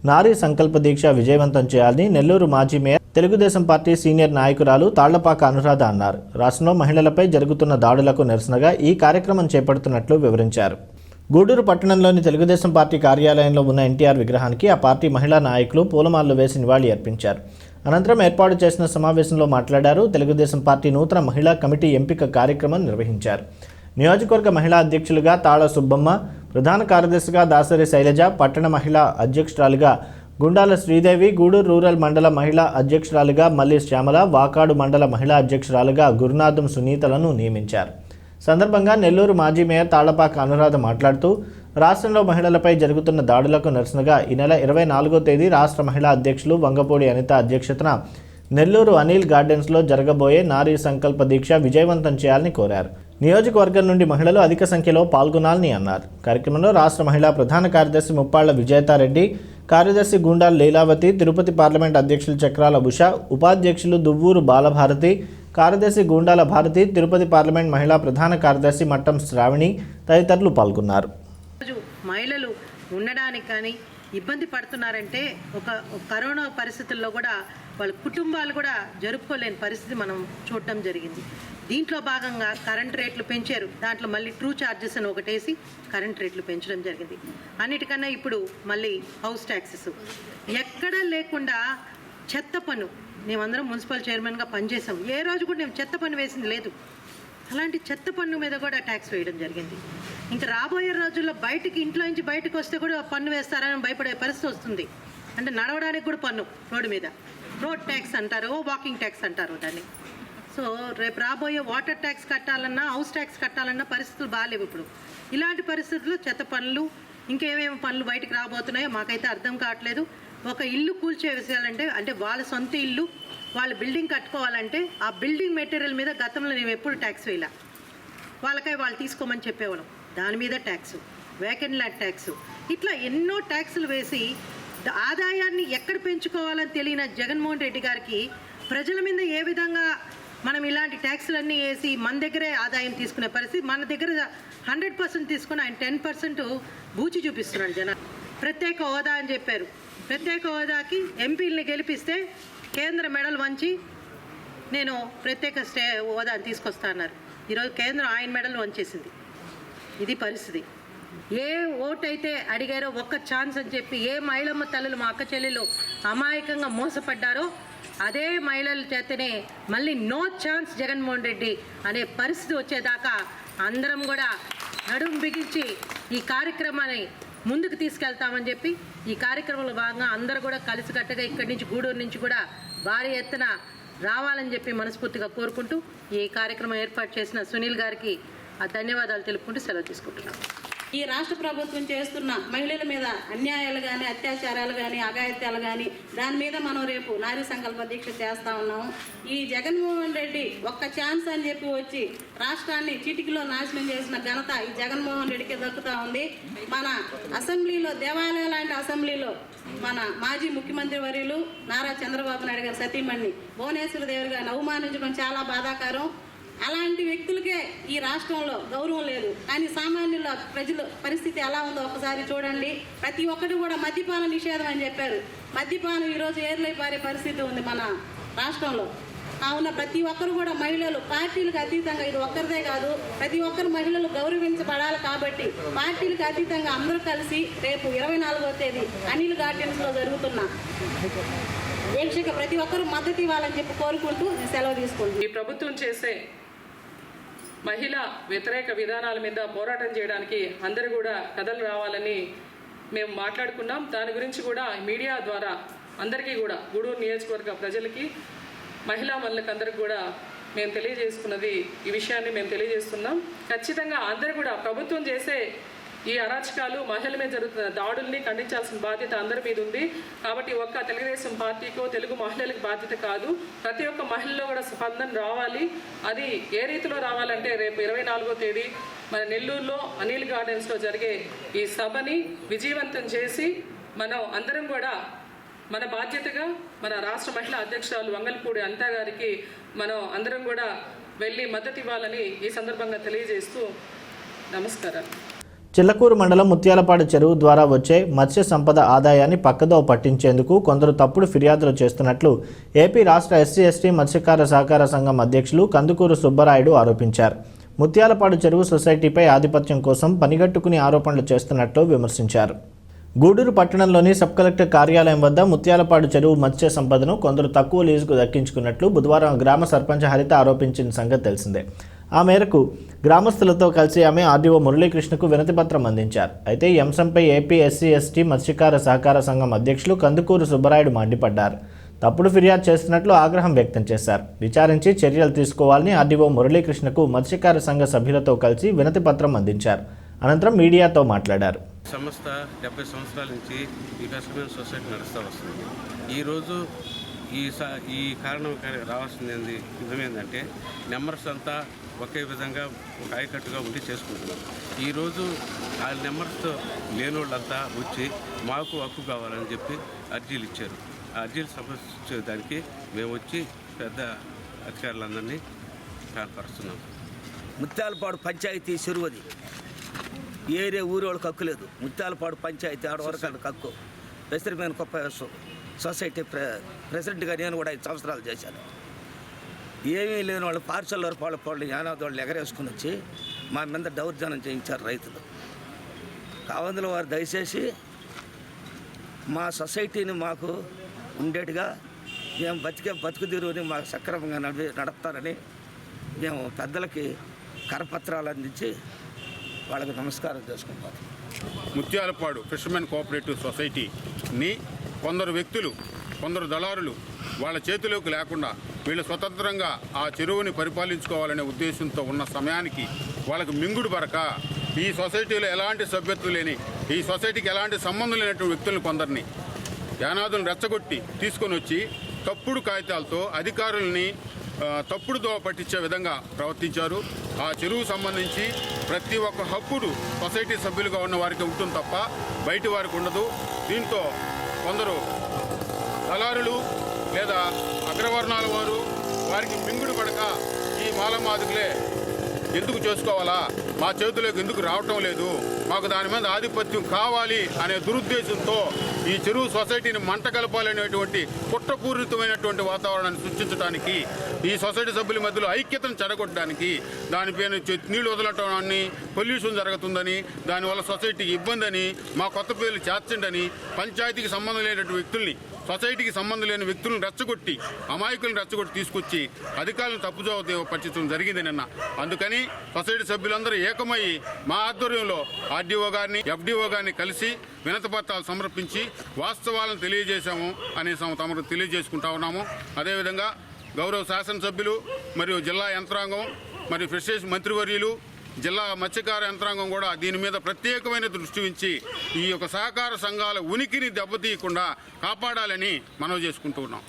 నారీ సంకల్ప దీక్ష విజయవంతం చేయాలని నెల్లూరు మాజీ మేయర్, తెలుగుదేశం పార్టీ సీనియర్ నాయకురాలు తాళ్లపాక అనురాధ అన్నారు. రాష్ట్రంలో మహిళలపై జరుగుతున్న దాడులకు నిరసనగా ఈ కార్యక్రమం చేపడుతున్నట్లు వివరించారు. గూడూరు పట్టణంలోని తెలుగుదేశం పార్టీ కార్యాలయంలో ఉన్న ఎన్టీఆర్ విగ్రహానికి ఆ పార్టీ మహిళా నాయకులు పూలమాలలు వేసి నివాళి అర్పించారు. అనంతరం ఏర్పాటు చేసిన సమావేశంలో మాట్లాడారు. తెలుగుదేశం పార్టీ నూతన మహిళా కమిటీ ఎంపిక కార్యక్రమం నిర్వహించారు. నియోజకవర్గ మహిళా అధ్యక్షులుగా తాళ సుబ్బమ్మ, ప్రధాన కార్యదర్శిగా దాసరి శైలజ, పట్టణ మహిళా అధ్యక్షురాలుగా గుండాల శ్రీదేవి, గూడూరు రూరల్ మండల మహిళా అధ్యక్షురాలుగా మల్లి శ్యామల, వాకాడు మండల మహిళా అధ్యక్షురాలుగా గురునాథం సునీతలను నియమించారు. సందర్భంగా నెల్లూరు మాజీ మేయర్ తాళ్లపాక అనురాధ మాట్లాడుతూ రాష్ట్రంలో మహిళలపై జరుగుతున్న దాడులకు నిరసనగా ఈ నెల 24వ తేదీ రాష్ట్ర మహిళా అధ్యక్షులు వంగపూడి అనిత అధ్యక్షతన నెల్లూరు అనిల్ గార్డెన్స్లో జరగబోయే నారీ సంకల్ప దీక్ష విజయవంతం చేయాలని కోరారు. నియోజకవర్గం నుండి మహిళలు అధిక సంఖ్యలో పాల్గొనాలని అన్నారు. కార్యక్రమంలో రాష్ట్ర మహిళా ప్రధాన కార్యదర్శి ముప్పాళ్ల విజేతారెడ్డి, కార్యదర్శి గుండాల లీలావతి, తిరుపతి పార్లమెంట్ అధ్యక్షులు చక్రాల ఉష, ఉపాధ్యక్షులు దువ్వూరు బాలభారతి, కార్యదర్శి గుండాల భారతి, తిరుపతి పార్లమెంట్ మహిళా ప్రధాన కార్యదర్శి మట్టం శ్రావణి తదితరులు పాల్గొన్నారు. మహిళలు ఉండడానికి కానీ ఇబ్బంది పడుతున్నారంటే ఒక కరోనా పరిస్థితుల్లో కూడా వాళ్ళ కుటుంబాలు కూడా జరుపుకోలేని పరిస్థితి మనం చూడటం జరిగింది. దీంట్లో భాగంగా కరెంట్ రేట్లు పెంచారు. దాంట్లో మళ్ళీ ట్రూ ఛార్జెస్ అని ఒకటేసి కరెంట్ రేట్లు పెంచడం జరిగింది. అన్నిటికన్నా ఇప్పుడు మళ్ళీ హౌస్ ట్యాక్సెస్ ఎక్కడా లేకుండా చెత్త పన్ను. మేమందరం మున్సిపల్ చైర్మన్గా పనిచేసాం. ఏ రోజు కూడా మేము చెత్త పన్ను వేసింది లేదు. అలాంటి చెత్త పన్ను మీద కూడా ట్యాక్స్ వేయడం జరిగింది. ఇంకా రాబోయే రోజుల్లో ఇంట్లో నుంచి బయటకు వస్తే కూడా పన్ను వేస్తారని భయపడే పరిస్థితి వస్తుంది. అంటే నడవడానికి కూడా పన్ను, రోడ్డు మీద రోడ్ ట్యాక్స్ అంటారు, వాకింగ్ ట్యాక్స్ అంటారు దాన్ని. సో రేపు రాబోయే వాటర్ ట్యాక్స్ కట్టాలన్నా, హౌస్ ట్యాక్స్ కట్టాలన్నా పరిస్థితులు బాగాలేవు ఇప్పుడు. ఇలాంటి పరిస్థితుల్లో చెత్త పనులు, ఇంకేమేమి పనులు బయటకు రాబోతున్నాయో మాకైతే అర్థం కావట్లేదు. ఒక ఇల్లు కూల్చేసేయాలంటే, అంటే వాళ్ళ సొంత ఇల్లు వాళ్ళ బిల్డింగ్ కట్టుకోవాలంటే ఆ బిల్డింగ్ మెటీరియల్ మీద గతంలో మేము ఎప్పుడు ట్యాక్స్ వేయాల, వాళ్ళు తీసుకోమని చెప్పేవాళ్ళం. దాని మీద ట్యాక్స్, వేకెంట్ ల్యాండ్ ట్యాక్స్, ఇట్లా ఎన్నో ట్యాక్సులు వేసి ఆదాయాన్ని ఎక్కడ పెంచుకోవాలని తెలియని జగన్మోహన్ రెడ్డి గారికి ప్రజల మీద ఏ విధంగా మనం ఇలాంటి ట్యాక్సులన్నీ వేసి మన దగ్గరే ఆదాయం తీసుకునే పరిస్థితి. మన దగ్గర 100% తీసుకుని ఆయన 10% బూచి చూపిస్తున్నాడు జనాలు. ప్రత్యేక హోదా అని చెప్పారు. ప్రత్యేక హోదాకి ఎంపీలని గెలిపిస్తే కేంద్ర మెడల్ వంచి నేను ప్రత్యేక హోదాని తీసుకొస్తా అన్నారు. ఈరోజు కేంద్రం ఆయన మెడల్ వంచేసింది. ఇది పరిస్థితి. ఏ ఓటైతే అడిగారో ఒక్క ఛాన్స్ అని చెప్పి ఏ మహిళమ్మ తల్లులు మా అక్క చెల్లెలు అమాయకంగా మోసపడ్డారో అదే మహిళల చేతనే మళ్ళీ నో ఛాన్స్ జగన్మోహన్ రెడ్డి అనే పరిస్థితి వచ్చేదాకా అందరం కూడా నడుం బిగించి ఈ కార్యక్రమాన్ని ముందుకు తీసుకెళ్తామని చెప్పి ఈ కార్యక్రమంలో భాగంగా అందరూ కూడా కలిసికట్టుగా ఇక్కడి నుంచి గూడూరు నుంచి కూడా భారీ ఎత్తున రావాలని చెప్పి మనస్ఫూర్తిగా కోరుకుంటూ ఈ కార్యక్రమం ఏర్పాటు చేసిన సునీల్ గారికి ధన్యవాదాలు తెలుపుకుంటూ సెలవు తీసుకుంటున్నాను. ఈ రాష్ట్ర ప్రభుత్వం చేస్తున్న మహిళల మీద అన్యాయాలు కానీ, అత్యాచారాలు కానీ, అఘాయిత్యాలు కానీ దాని మీద మనం రేపు నారీ సంకల్ప దీక్ష చేస్తూ ఉన్నాము. ఈ జగన్మోహన్ రెడ్డి ఒక్క ఛాన్స్ అని చెప్పి వచ్చి రాష్ట్రాన్ని చిటికిలో నాశనం చేసిన ఘనత ఈ జగన్మోహన్ రెడ్డికి దక్కుతూ ఉంది. మన అసెంబ్లీలో, దేవాలయం లాంటి అసెంబ్లీలో మన మాజీ ముఖ్యమంత్రి వర్యులు నారా చంద్రబాబు నాయుడు గారి సతీమణి భువనేశ్వర దేవి గారిని అవమానించడం చాలా బాధాకరం. అలాంటి వ్యక్తులకే ఈ రాష్ట్రంలో గౌరవం లేదు. కానీ సామాన్యుల ప్రజల పరిస్థితి ఎలా ఉందో ఒకసారి చూడండి. ప్రతి ఒక్కటి కూడా మద్యపాన నిషేధం అని చెప్పారు. మద్యపానం ఈరోజు ఏర్లై పారే పరిస్థితి ఉంది మన రాష్ట్రంలో. కావున ప్రతి ఒక్కరు కూడా మహిళలు పార్టీలకు అతీతంగా, ఇది ఒక్కరిదే కాదు, ప్రతి ఒక్కరు మహిళలు గౌరవించబడాలి. కాబట్టి పార్టీలకు అతీతంగా అందరూ కలిసి రేపు 24వ తేదీ అనిల్ గార్డెన్స్లో జరుగుతున్న దీక్షకు ప్రతి ఒక్కరూ మద్దతు ఇవ్వాలని చెప్పి కోరుకుంటూ నేను సెలవు తీసుకుంటాను. ఈ ప్రభుత్వం చేసే మహిళా వ్యతిరేక విధానాల మీద పోరాటం చేయడానికి అందరూ కూడా కథలు రావాలని మేము మాట్లాడుకున్నాం. దాని గురించి కూడా మీడియా ద్వారా అందరికీ కూడా గూడూరు నియోజకవర్గ ప్రజలకి, మహిళా మహిళలకు అందరికి కూడా మేము తెలియజేసుకున్నది ఈ విషయాన్ని మేము తెలియజేస్తున్నాం. ఖచ్చితంగా అందరూ కూడా ప్రభుత్వం చేసే ఈ అరాచకాలు, మహిళల మీద జరుగుతున్న దాడుల్ని ఖండించాల్సిన బాధ్యత అందరి మీద ఉంది. కాబట్టి ఒక్క తెలుగుదేశం పార్టీకో, తెలుగు మహిళలకు బాధ్యత కాదు, ప్రతి ఒక్క మహిళలో కూడా స్పందన రావాలి. అది ఏ రీతిలో రావాలంటే రేపు 24వ తేదీ మన నెల్లూరులో అనిల్ గార్డెన్స్లో జరిగే ఈ సభని విజయవంతం చేసి మనం అందరం కూడా మన బాధ్యతగా మన రాష్ట్ర మహిళా అధ్యక్షురాలు వంగల్పూడి అనిత గారికి మనం అందరం కూడా వెళ్ళి మద్దతు ఇవ్వాలని ఈ సందర్భంగా తెలియజేస్తూ నమస్కారాలు. చిల్లకూరు మండలం ముత్యాలపాడు చెరువు ద్వారా వచ్చే మత్స్య సంపద ఆదాయాన్ని పక్కదోవ పట్టించేందుకు కొందరు తప్పుడు ఫిర్యాదులు చేస్తున్నట్లు ఏపీ రాష్ట్ర ఎస్సీ ఎస్టీ మత్స్యకార సహకార సంఘం అధ్యక్షులు కందుకూరు సుబ్బరాయుడు ఆరోపించారు. ముత్యాలపాడు చెరువు సొసైటీపై ఆధిపత్యం కోసం పనిగట్టుకుని ఆరోపణలు చేస్తున్నట్లు విమర్శించారు. గూడూరు పట్టణంలోని సబ్ కలెక్టర్ కార్యాలయం వద్ద ముత్యాలపాడు చెరువు మత్స్య సంపదను కొందరు తక్కువ లీజుకు దక్కించుకున్నట్లు బుధవారం గ్రామ సర్పంచ్ హరిత ఆరోపించిన సంగతి తెలిసిందే. ఆ మేరకు గ్రామస్తులతో కలిసి ఆమె ఆర్డీఓ మురళీకృష్ణకు వినతిపత్రం అందించారు. అయితే ఈ అంశంపై ఏపీ ఎస్సీ ఎస్టీ మత్స్యకార సహకార సంఘం అధ్యక్షులు కందుకూరు సుబ్బరాయుడు మండిపడ్డారు. తప్పుడు ఫిర్యాదు చేస్తున్నట్లు ఆగ్రహం వ్యక్తం చేశారు. విచారించి చర్యలు తీసుకోవాలని ఆర్డీఓ మురళీకృష్ణకు మత్స్యకార సంఘ సభ్యులతో కలిసి వినతిపత్రం అందించారు. అనంతరం మీడియాతో మాట్లాడారు. సంస్థ 70 సంవత్సరాల నుంచి ఈ ఫిషర్మెన్ సొసైటీ నడుస్తూ వస్తుంది. ఈరోజు ఈ కారణం రావాల్సింది నిజమేందంటే నెంబర్స్ అంతా ఒకే విధంగా ఒక ఆయకట్టుగా ఉండి చేసుకుంటున్నాం. ఈరోజు ఆ నెంబర్స్తో లేనోళ్ళంతా వచ్చి మాకు హక్కు కావాలని చెప్పి అర్జీలు ఇచ్చారు. ఆ అర్జీలు సమర్పించేదానికి మేము వచ్చి పెద్ద అధికారులందరినీ కాల్పరుస్తున్నాం. ముత్యాలపాడు పంచాయతీ చెరువది ఏరే ఊరి వాళ్ళకి హక్కు లేదు. ముత్యాలపాడు పంచాయతీ ఆడవరకు హక్కు. ఫిషర్మెన్ సొసైటీ ప్రెసిడెంట్గా నేను కూడా 5 సంవత్సరాలు చేశాను. ఏమీ లేని వాళ్ళు పార్సల్ పాళ్ళు యానాది వాళ్ళు ఎగరేసుకుని వచ్చి మా మీద దౌర్జన్యం చేయించారు రైతులు. కావందుల వారు దయచేసి మా సొసైటీని మాకు ఉండేట్టుగా మేము బతుకుదీరుని మాకు సక్రమంగా నడుపుతారని మేము పెద్దలకి కరపత్రాలు అందించి వాళ్ళకి నమస్కారం చేసుకుంటాం. ముత్యాలపాడు ఫిషర్మెన్ కోఆపరేటివ్ సొసైటీని కొందరు వ్యక్తులు, కొందరు దళారులు వాళ్ళ చేతిలోకి లేకుండా వీళ్ళు స్వతంత్రంగా ఆ చెరువుని పరిపాలించుకోవాలనే ఉద్దేశంతో ఉన్న సమయానికి వాళ్ళకు మింగుడు బరక ఈ సొసైటీలో ఎలాంటి సభ్యత్వం లేని, ఈ సొసైటీకి ఎలాంటి సంబంధం లేనటువంటి వ్యక్తులను కొందరిని యానాదులను రెచ్చగొట్టి తీసుకొని వచ్చి తప్పుడు కాగితాలతో అధికారుల్ని తప్పుడు దోవ పట్టించే విధంగా ప్రవర్తించారు. ఆ చెరువు సంబంధించి ప్రతి ఒక్క హక్కుడు సొసైటీ సభ్యులుగా ఉన్న వారికి ఉంటుంది తప్ప బయటి వారికి ఉండదు. దీంతో కొందరు దళారులు లేదా అగ్రవర్ణాల వారు వారికి మింగుడు పడక ఈ మాలమాదికులే ఎందుకు చేసుకోవాలా, మా చేతులకు ఎందుకు రావటం లేదు, మాకు దాని మీద ఆధిపత్యం కావాలి అనే దురుద్దేశంతో ఈ చెరువు సొసైటీని మంట కలపాలనేటువంటి కుట్రపూరితమైనటువంటి వాతావరణాన్ని సృష్టించడానికి, ఈ సొసైటీ సభ్యుల మధ్యలో ఐక్యతను చెడగొట్టడానికి, దానిపైన నీళ్లు వదలటాన్ని పొల్యూషన్ జరుగుతుందని, దానివల్ల సొసైటీకి ఇబ్బంది అని, మా కొత్త పేర్లు చేర్చండి, పంచాయతీకి సంబంధం లేనటువంటి వ్యక్తుల్ని, సొసైటీకి సంబంధం లేని వ్యక్తులను రెచ్చగొట్టి, అమాయకులను రెచ్చగొట్టి తీసుకొచ్చి అధికారులను తప్పుదోవ పట్టించడం జరిగింది నిన్న. అందుకని సొసైటీ సభ్యులందరూ ఏకమై మా ఆధ్వర్యంలో ఆర్డీఓ గారిని, ఎఫ్డీఓ గారిని కలిసి వినతి పత్రాలు సమర్పించి వాస్తవాలను తెలియజేశాము అని తమకు తెలియజేసుకుంటా ఉన్నాము. అదేవిధంగా గౌరవ శాసనసభ్యులు మరియు జిల్లా యంత్రాంగం మరియు ఫిషరీస్ మంత్రివర్యులు, జిల్లా మత్స్యకార యంత్రాంగం కూడా దీని మీద ప్రత్యేకమైన దృష్టి ఉంచి ఈ యొక్క సహకార సంఘాల ఉనికిని దెబ్బతీయకుండా కాపాడాలని మనవి చేసుకుంటూ ఉన్నాం.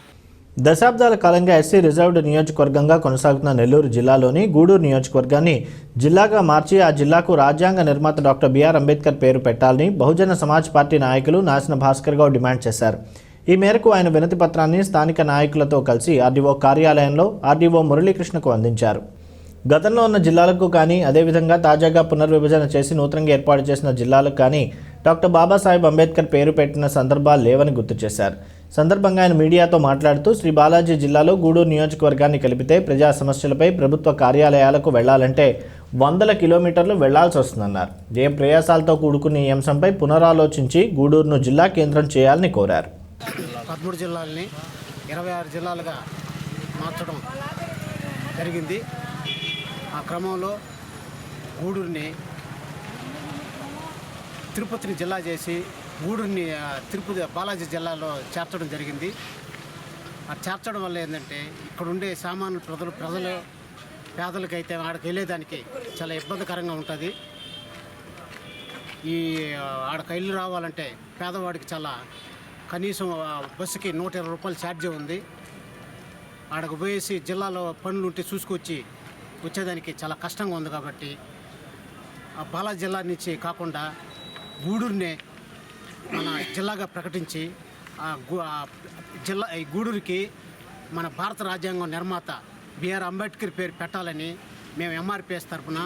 దశాబ్దాల కాలంగా ఎస్సీ రిజర్వ్డ్ నియోజకవర్గంగా కొనసాగుతున్న నెల్లూరు జిల్లాలోని గూడూరు నియోజకవర్గాన్ని జిల్లాగా మార్చి ఆ జిల్లాకు రాజ్యాంగ నిర్మాత డాక్టర్ బిఆర్ అంబేద్కర్ పేరు పెట్టాలని బహుజన సమాజ్ పార్టీ నాయకులు నాసిన భాస్కర్ గౌడ్ డిమాండ్ చేశారు. ఈ మేరకు ఆయన వినతి పత్రాన్ని స్థానిక నాయకులతో కలిసి ఆర్డీఓ కార్యాలయంలో ఆర్డీఓ మురళీకృష్ణకు అందించారు. గతంలో ఉన్న జిల్లాలకు కానీ, అదేవిధంగా తాజాగా పునర్విభజన చేసి నూతనంగా ఏర్పాటు చేసిన జిల్లాలకు కానీ డాక్టర్ బాబాసాహెబ్ అంబేద్కర్ పేరు పెట్టిన సందర్భాలు లేవని గుర్తు చేశారు. సందర్భంగా ఆయన మీడియాతో మాట్లాడుతూ శ్రీ బాలాజీ జిల్లాలో గూడూరు నియోజకవర్గాన్ని కలిపితే ప్రజా సమస్యలపై ప్రభుత్వ కార్యాలయాలకు వెళ్లాలంటే 100 కిలోమీటర్లు వెళ్లాల్సి వస్తుందన్నారు. ఏ ప్రయాసాలతో కూడుకున్న ఈ అంశంపై పునరాలోచించి గూడూరును జిల్లా కేంద్రం చేయాలని కోరారు. 13 జిల్లాలని 26 జిల్లాలుగా మార్చడం జరిగింది. ఆ క్రమంలో గూడూరుని తిరుపతిని జిల్లా చేసి గూడూరుని తిరుపతి బాలాజీ జిల్లాలో చేర్చడం జరిగింది. ఆ చేర్చడం వల్ల ఏంటంటే ఇక్కడ ఉండే సామాన్య ప్రజలు పేదలకైతే ఆడకి వెళ్ళేదానికి చాలా ఇబ్బందికరంగా ఉంటుంది. ఈ ఆడకి ఇల్లు రావాలంటే పేదవాడికి చాలా కనీసం బస్సుకి 120 రూపాయలు ఛార్జీ ఉంది. ఆడకు పోయేసి జిల్లాలో పనులు ఉంటే చూసుకొచ్చి వచ్చేదానికి చాలా కష్టంగా ఉంది. కాబట్టి ఆ బాలాజీ జిల్లా నుంచి కాకుండా గూడూరునే మన జిల్లాగా ప్రకటించి ఈ గూడూరుకి మన భారత రాజ్యాంగం నిర్మాత బిఆర్ అంబేద్కర్ పేరు పెట్టాలని మేము ఎంఆర్పిఎస్ తరఫున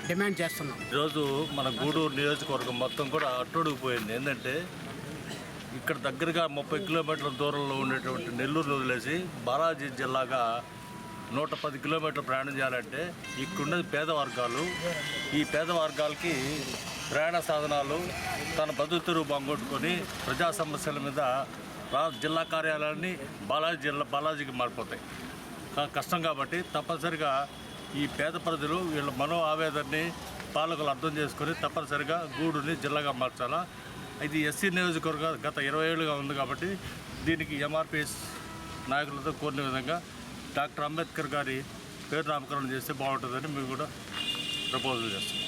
డిమాండ్ చేస్తున్నాం. ఈరోజు మన గూడూరు నియోజకవర్గం మొత్తం కూడా అట్టుడిగిపోయింది. ఏంటంటే ఇక్కడ దగ్గరగా 30 కిలోమీటర్ల దూరంలో ఉండేటువంటి నెల్లూరును వదిలేసి బాలాజీ జిల్లాగా 110 కిలోమీటర్లు ప్రయాణం చేయాలంటే ఇక్కడున్నది పేద వర్గాలు. ఈ పేద వర్గాలకి ప్రయాణ సాధనాలు తన బతుకుతెరువు బాగొట్టుకొని ప్రజా సమస్యల మీద జిల్లా కార్యాలయాన్ని బాలాజీకి మారిపోతాయి. కష్టం కాబట్టి తప్పనిసరిగా ఈ పేద ప్రజలు వీళ్ళ మనో ఆవేదనని పాలకులు అర్థం చేసుకొని తప్పనిసరిగా గూడూరుని జిల్లాగా మార్చాలా. ఇది ఎస్సీ నియోజకవర్గం గత 20 ఏళ్ళుగా ఉంది కాబట్టి దీనికి ఎంఆర్పిఎస్ నాయకులతో కోరిన విధంగా డాక్టర్ అంబేద్కర్ గారి పేరు నామకరణం చేస్తే బాగుంటుందని మేము కూడా ప్రపోజల్ చేస్తున్నాం.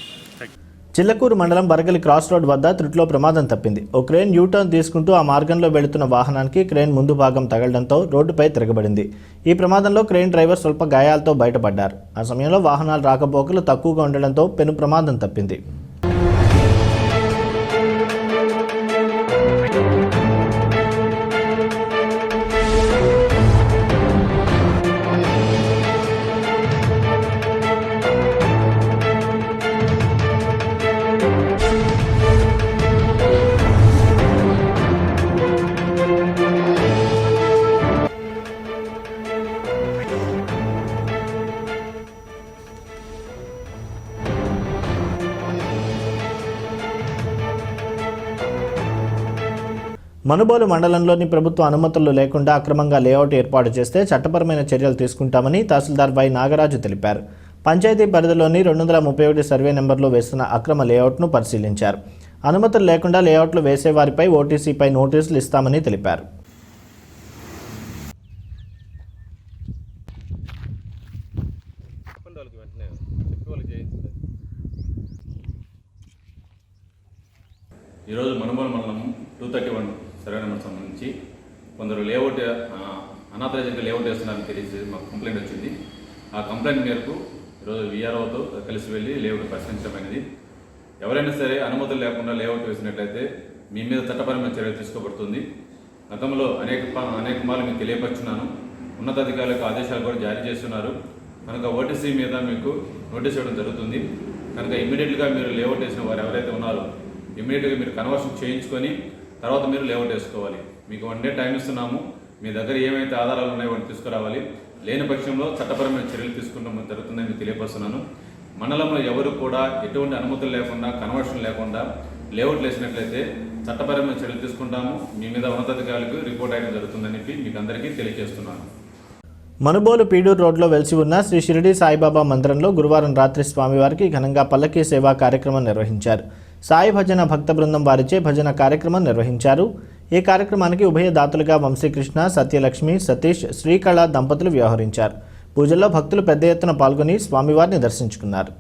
చిల్లకూరు మండలం బరగలి క్రాస్ రోడ్ వద్ద త్రుటిలో ప్రమాదం తప్పింది. ఓ క్రేన్ యూటర్న్ తీసుకుంటూ ఆ మార్గంలో వెళుతున్న వాహనానికి క్రేన్ ముందు భాగం తగలడంతో రోడ్డుపై తిరగబడింది. ఈ ప్రమాదంలో క్రేన్ డ్రైవర్ స్వల్ప గాయాలతో బయటపడ్డారు. ఆ సమయంలో వాహనాల రాకపోకలు తక్కువగా ఉండడంతో పెను ప్రమాదం తప్పింది. మనుబోలు మండలంలోని ప్రభుత్వ అనుమతులు లేకుండా అక్రమంగా లేఅవుట్ ఏర్పాటు చేస్తే చట్టపరమైన చర్యలు తీసుకుంటామని తహసీల్దార్ వై నాగరాజు తెలిపారు. పంచాయతీ పరిధిలోని 231 సర్వే నెంబర్లో వేస్తున్న అక్రమ లేఅవుట్ను పరిశీలించారు. అనుమతులు లేకుండా లేఅవుట్లు వేసేవారిపై ఓటీసీపై నోటీసులు ఇస్తామని తెలిపారు. ఈరోజు మనుబోలు మండలం 231 సర్వే నెంబర్ సంబంధించి కొందరు లేఅవుట్ అనాథరైజ్డ్గా లేఅవుట్ వేస్తున్నారని తెలిసి మాకు కంప్లైంట్ వచ్చింది. ఆ కంప్లైంట్ మేరకు ఈరోజు వీఆర్ఓతో కలిసి వెళ్ళి లేఅవుట్ పరిశీలించమైనది. ఎవరైనా సరే అనుమతులు లేకుండా లేఅవుట్ వేసినట్లయితే మీ మీద చట్టపరమైన చర్య తీసుకోబడుతుంది. గతంలో అనేక మార్లు మీకు తెలియపరుచున్నాను. ఉన్నతాధికారులకు ఆదేశాలు కూడా జారీ చేస్తున్నారు. కనుక ఓటీసీ మీద మీకు నోటీస్ ఇవ్వడం జరుగుతుంది. కనుక ఇమ్మీడియట్గా మీరు లేఅవుట్ వేసిన వారు ఎవరైతే ఉన్నారో ఇమ్మీడియట్గా మీరు కన్వర్షన్ చేయించుకొని తర్వాత మీరు లేఅవుట్ వేసుకోవాలి. మీకు 1 డే టైం ఇస్తున్నాము. మీ దగ్గర ఏమైతే ఆధారాలు ఉన్నాయో వాటిని తీసుకురావాలి. లేని పక్షంలో చట్టపరమైన చర్యలు తీసుకుంటాం జరుగుతుందని తెలియపరుస్తున్నాను. మండలంలో ఎవరు కూడా ఎటువంటి అనుమతులు లేకుండా, కన్వర్షన్ లేకుండా లేఅవుట్లు వేసినట్లయితే చట్టపరమైన చర్యలు తీసుకుంటాము. మీ మీద ఉన్నతాధికారులకు రిపోర్ట్ అయ్యడం జరుగుతుందని మీకు అందరికీ తెలియజేస్తున్నాను. మనుబోలు పీడూరు రోడ్లో వెలిసి ఉన్న శ్రీ షిరిడి సాయిబాబా మందిరంలో గురువారం రాత్రి స్వామివారికి ఘనంగా పల్లకీ సేవా కార్యక్రమం నిర్వహించారు. సాయి భజన భక్త బృందం వారిచే భజన కార్యక్రమం నిర్వహించారు. ఈ కార్యక్రమానికి ఉభయదాతలుగా వంశీకృష్ణ, సత్యలక్ష్మి, సతీష్, శ్రీకళ దంపతులు వ్యవహరించారు. పూజల్లో భక్తులు పెద్ద ఎత్తున పాల్గొని స్వామివారిని దర్శించుకున్నారు.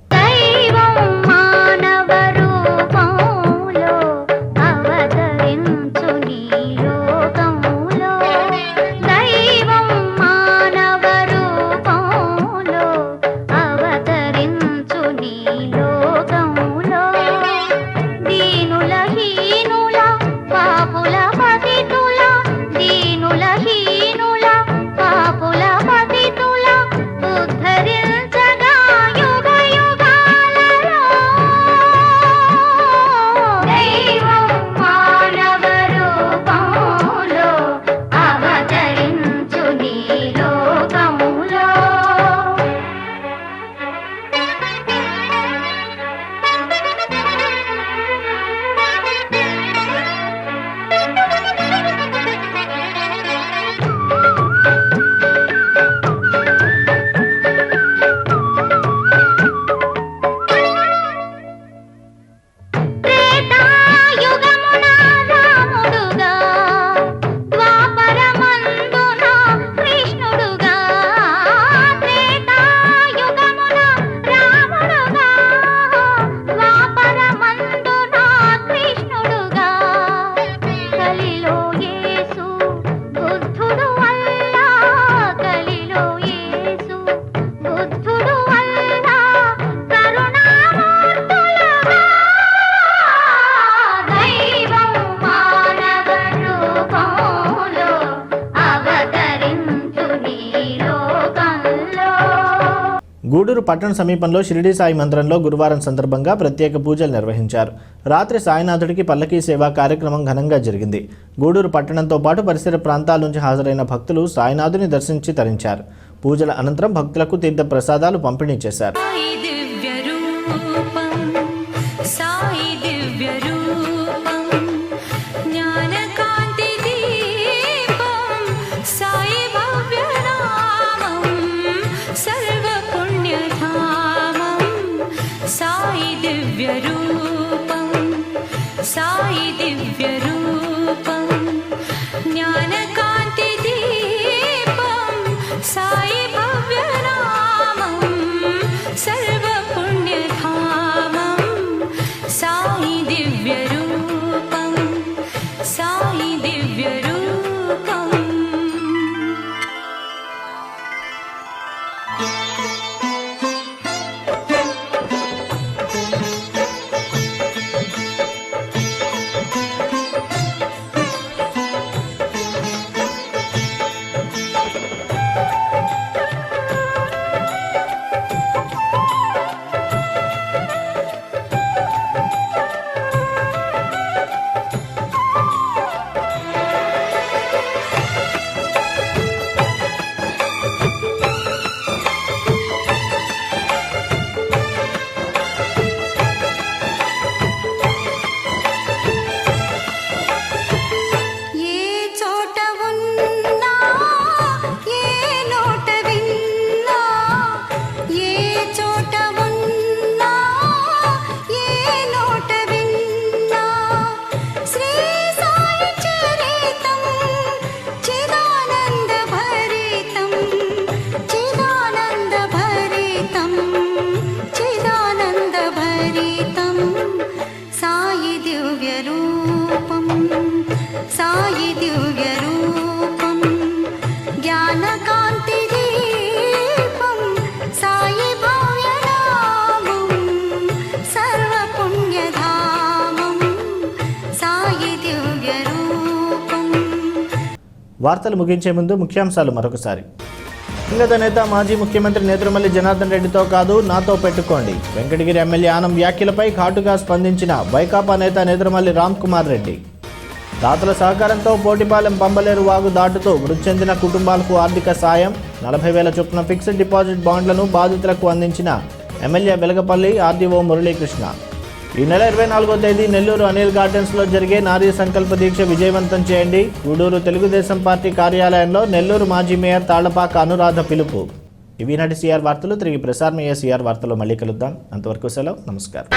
గూడూరు పట్టణ సమీపంలో షిరిడి సాయి మందిరంలో గురువారం సందర్భంగా ప్రత్యేక పూజలు నిర్వహించారు. రాత్రి సాయినాథుడికి పల్లకీ సేవా కార్యక్రమం ఘనంగా జరిగింది. గూడూరు పట్టణంతో పాటు పరిసర ప్రాంతాల నుంచి హాజరైన భక్తులు సాయినాథుని దర్శించి తరించారు. పూజల అనంతరం భక్తులకు తీర్థ ప్రసాదాలు పంపిణీ చేశారు. వార్తలు ముగించే ముందు ముఖ్యాంశాలు మరొకసారి. దివంగత నేత మాజీ ముఖ్యమంత్రి నేదురుమల్లి జనార్దన్ రెడ్డితో కాదు నాతో పెట్టుకోండి. వెంకటగిరి ఎమ్మెల్యే ఆనం వ్యాఖ్యలపై ఘాటుగా స్పందించిన వైకాపా నేత నేదురుమల్లి రామ్ కుమార్ రెడ్డి. దాతల సహకారంతో పోటిపాలెం పంబలేరు వాగు దాటుతూ మృతి చెందిన కుటుంబాలకు ఆర్థిక సాయం 40,000 చొప్పున ఫిక్స్డ్ డిపాజిట్ బాండ్లను బాధితులకు అందించిన ఎమ్మెల్యే వెలగపల్లి ఆర్డీఓ మురళీకృష్ణ. ఈ నెల 24వ తేదీ నెల్లూరు అనిల్ గార్డెన్స్లో జరిగే నారీ సంకల్ప దీక్ష విజయవంతం చేయండి. గూడూరు తెలుగుదేశం పార్టీ కార్యాలయంలో నెల్లూరు మాజీ మేయర్ తాళ్లపాక అనురాధ పిలుపు. ఇవి నాటి సిఆర్ వార్తలు. తిరిగి ప్రసారం అయ్యే సిఆర్ వార్తలో మళ్ళీ కలుద్దాం. అంతవరకు సెలవు. నమస్కారం.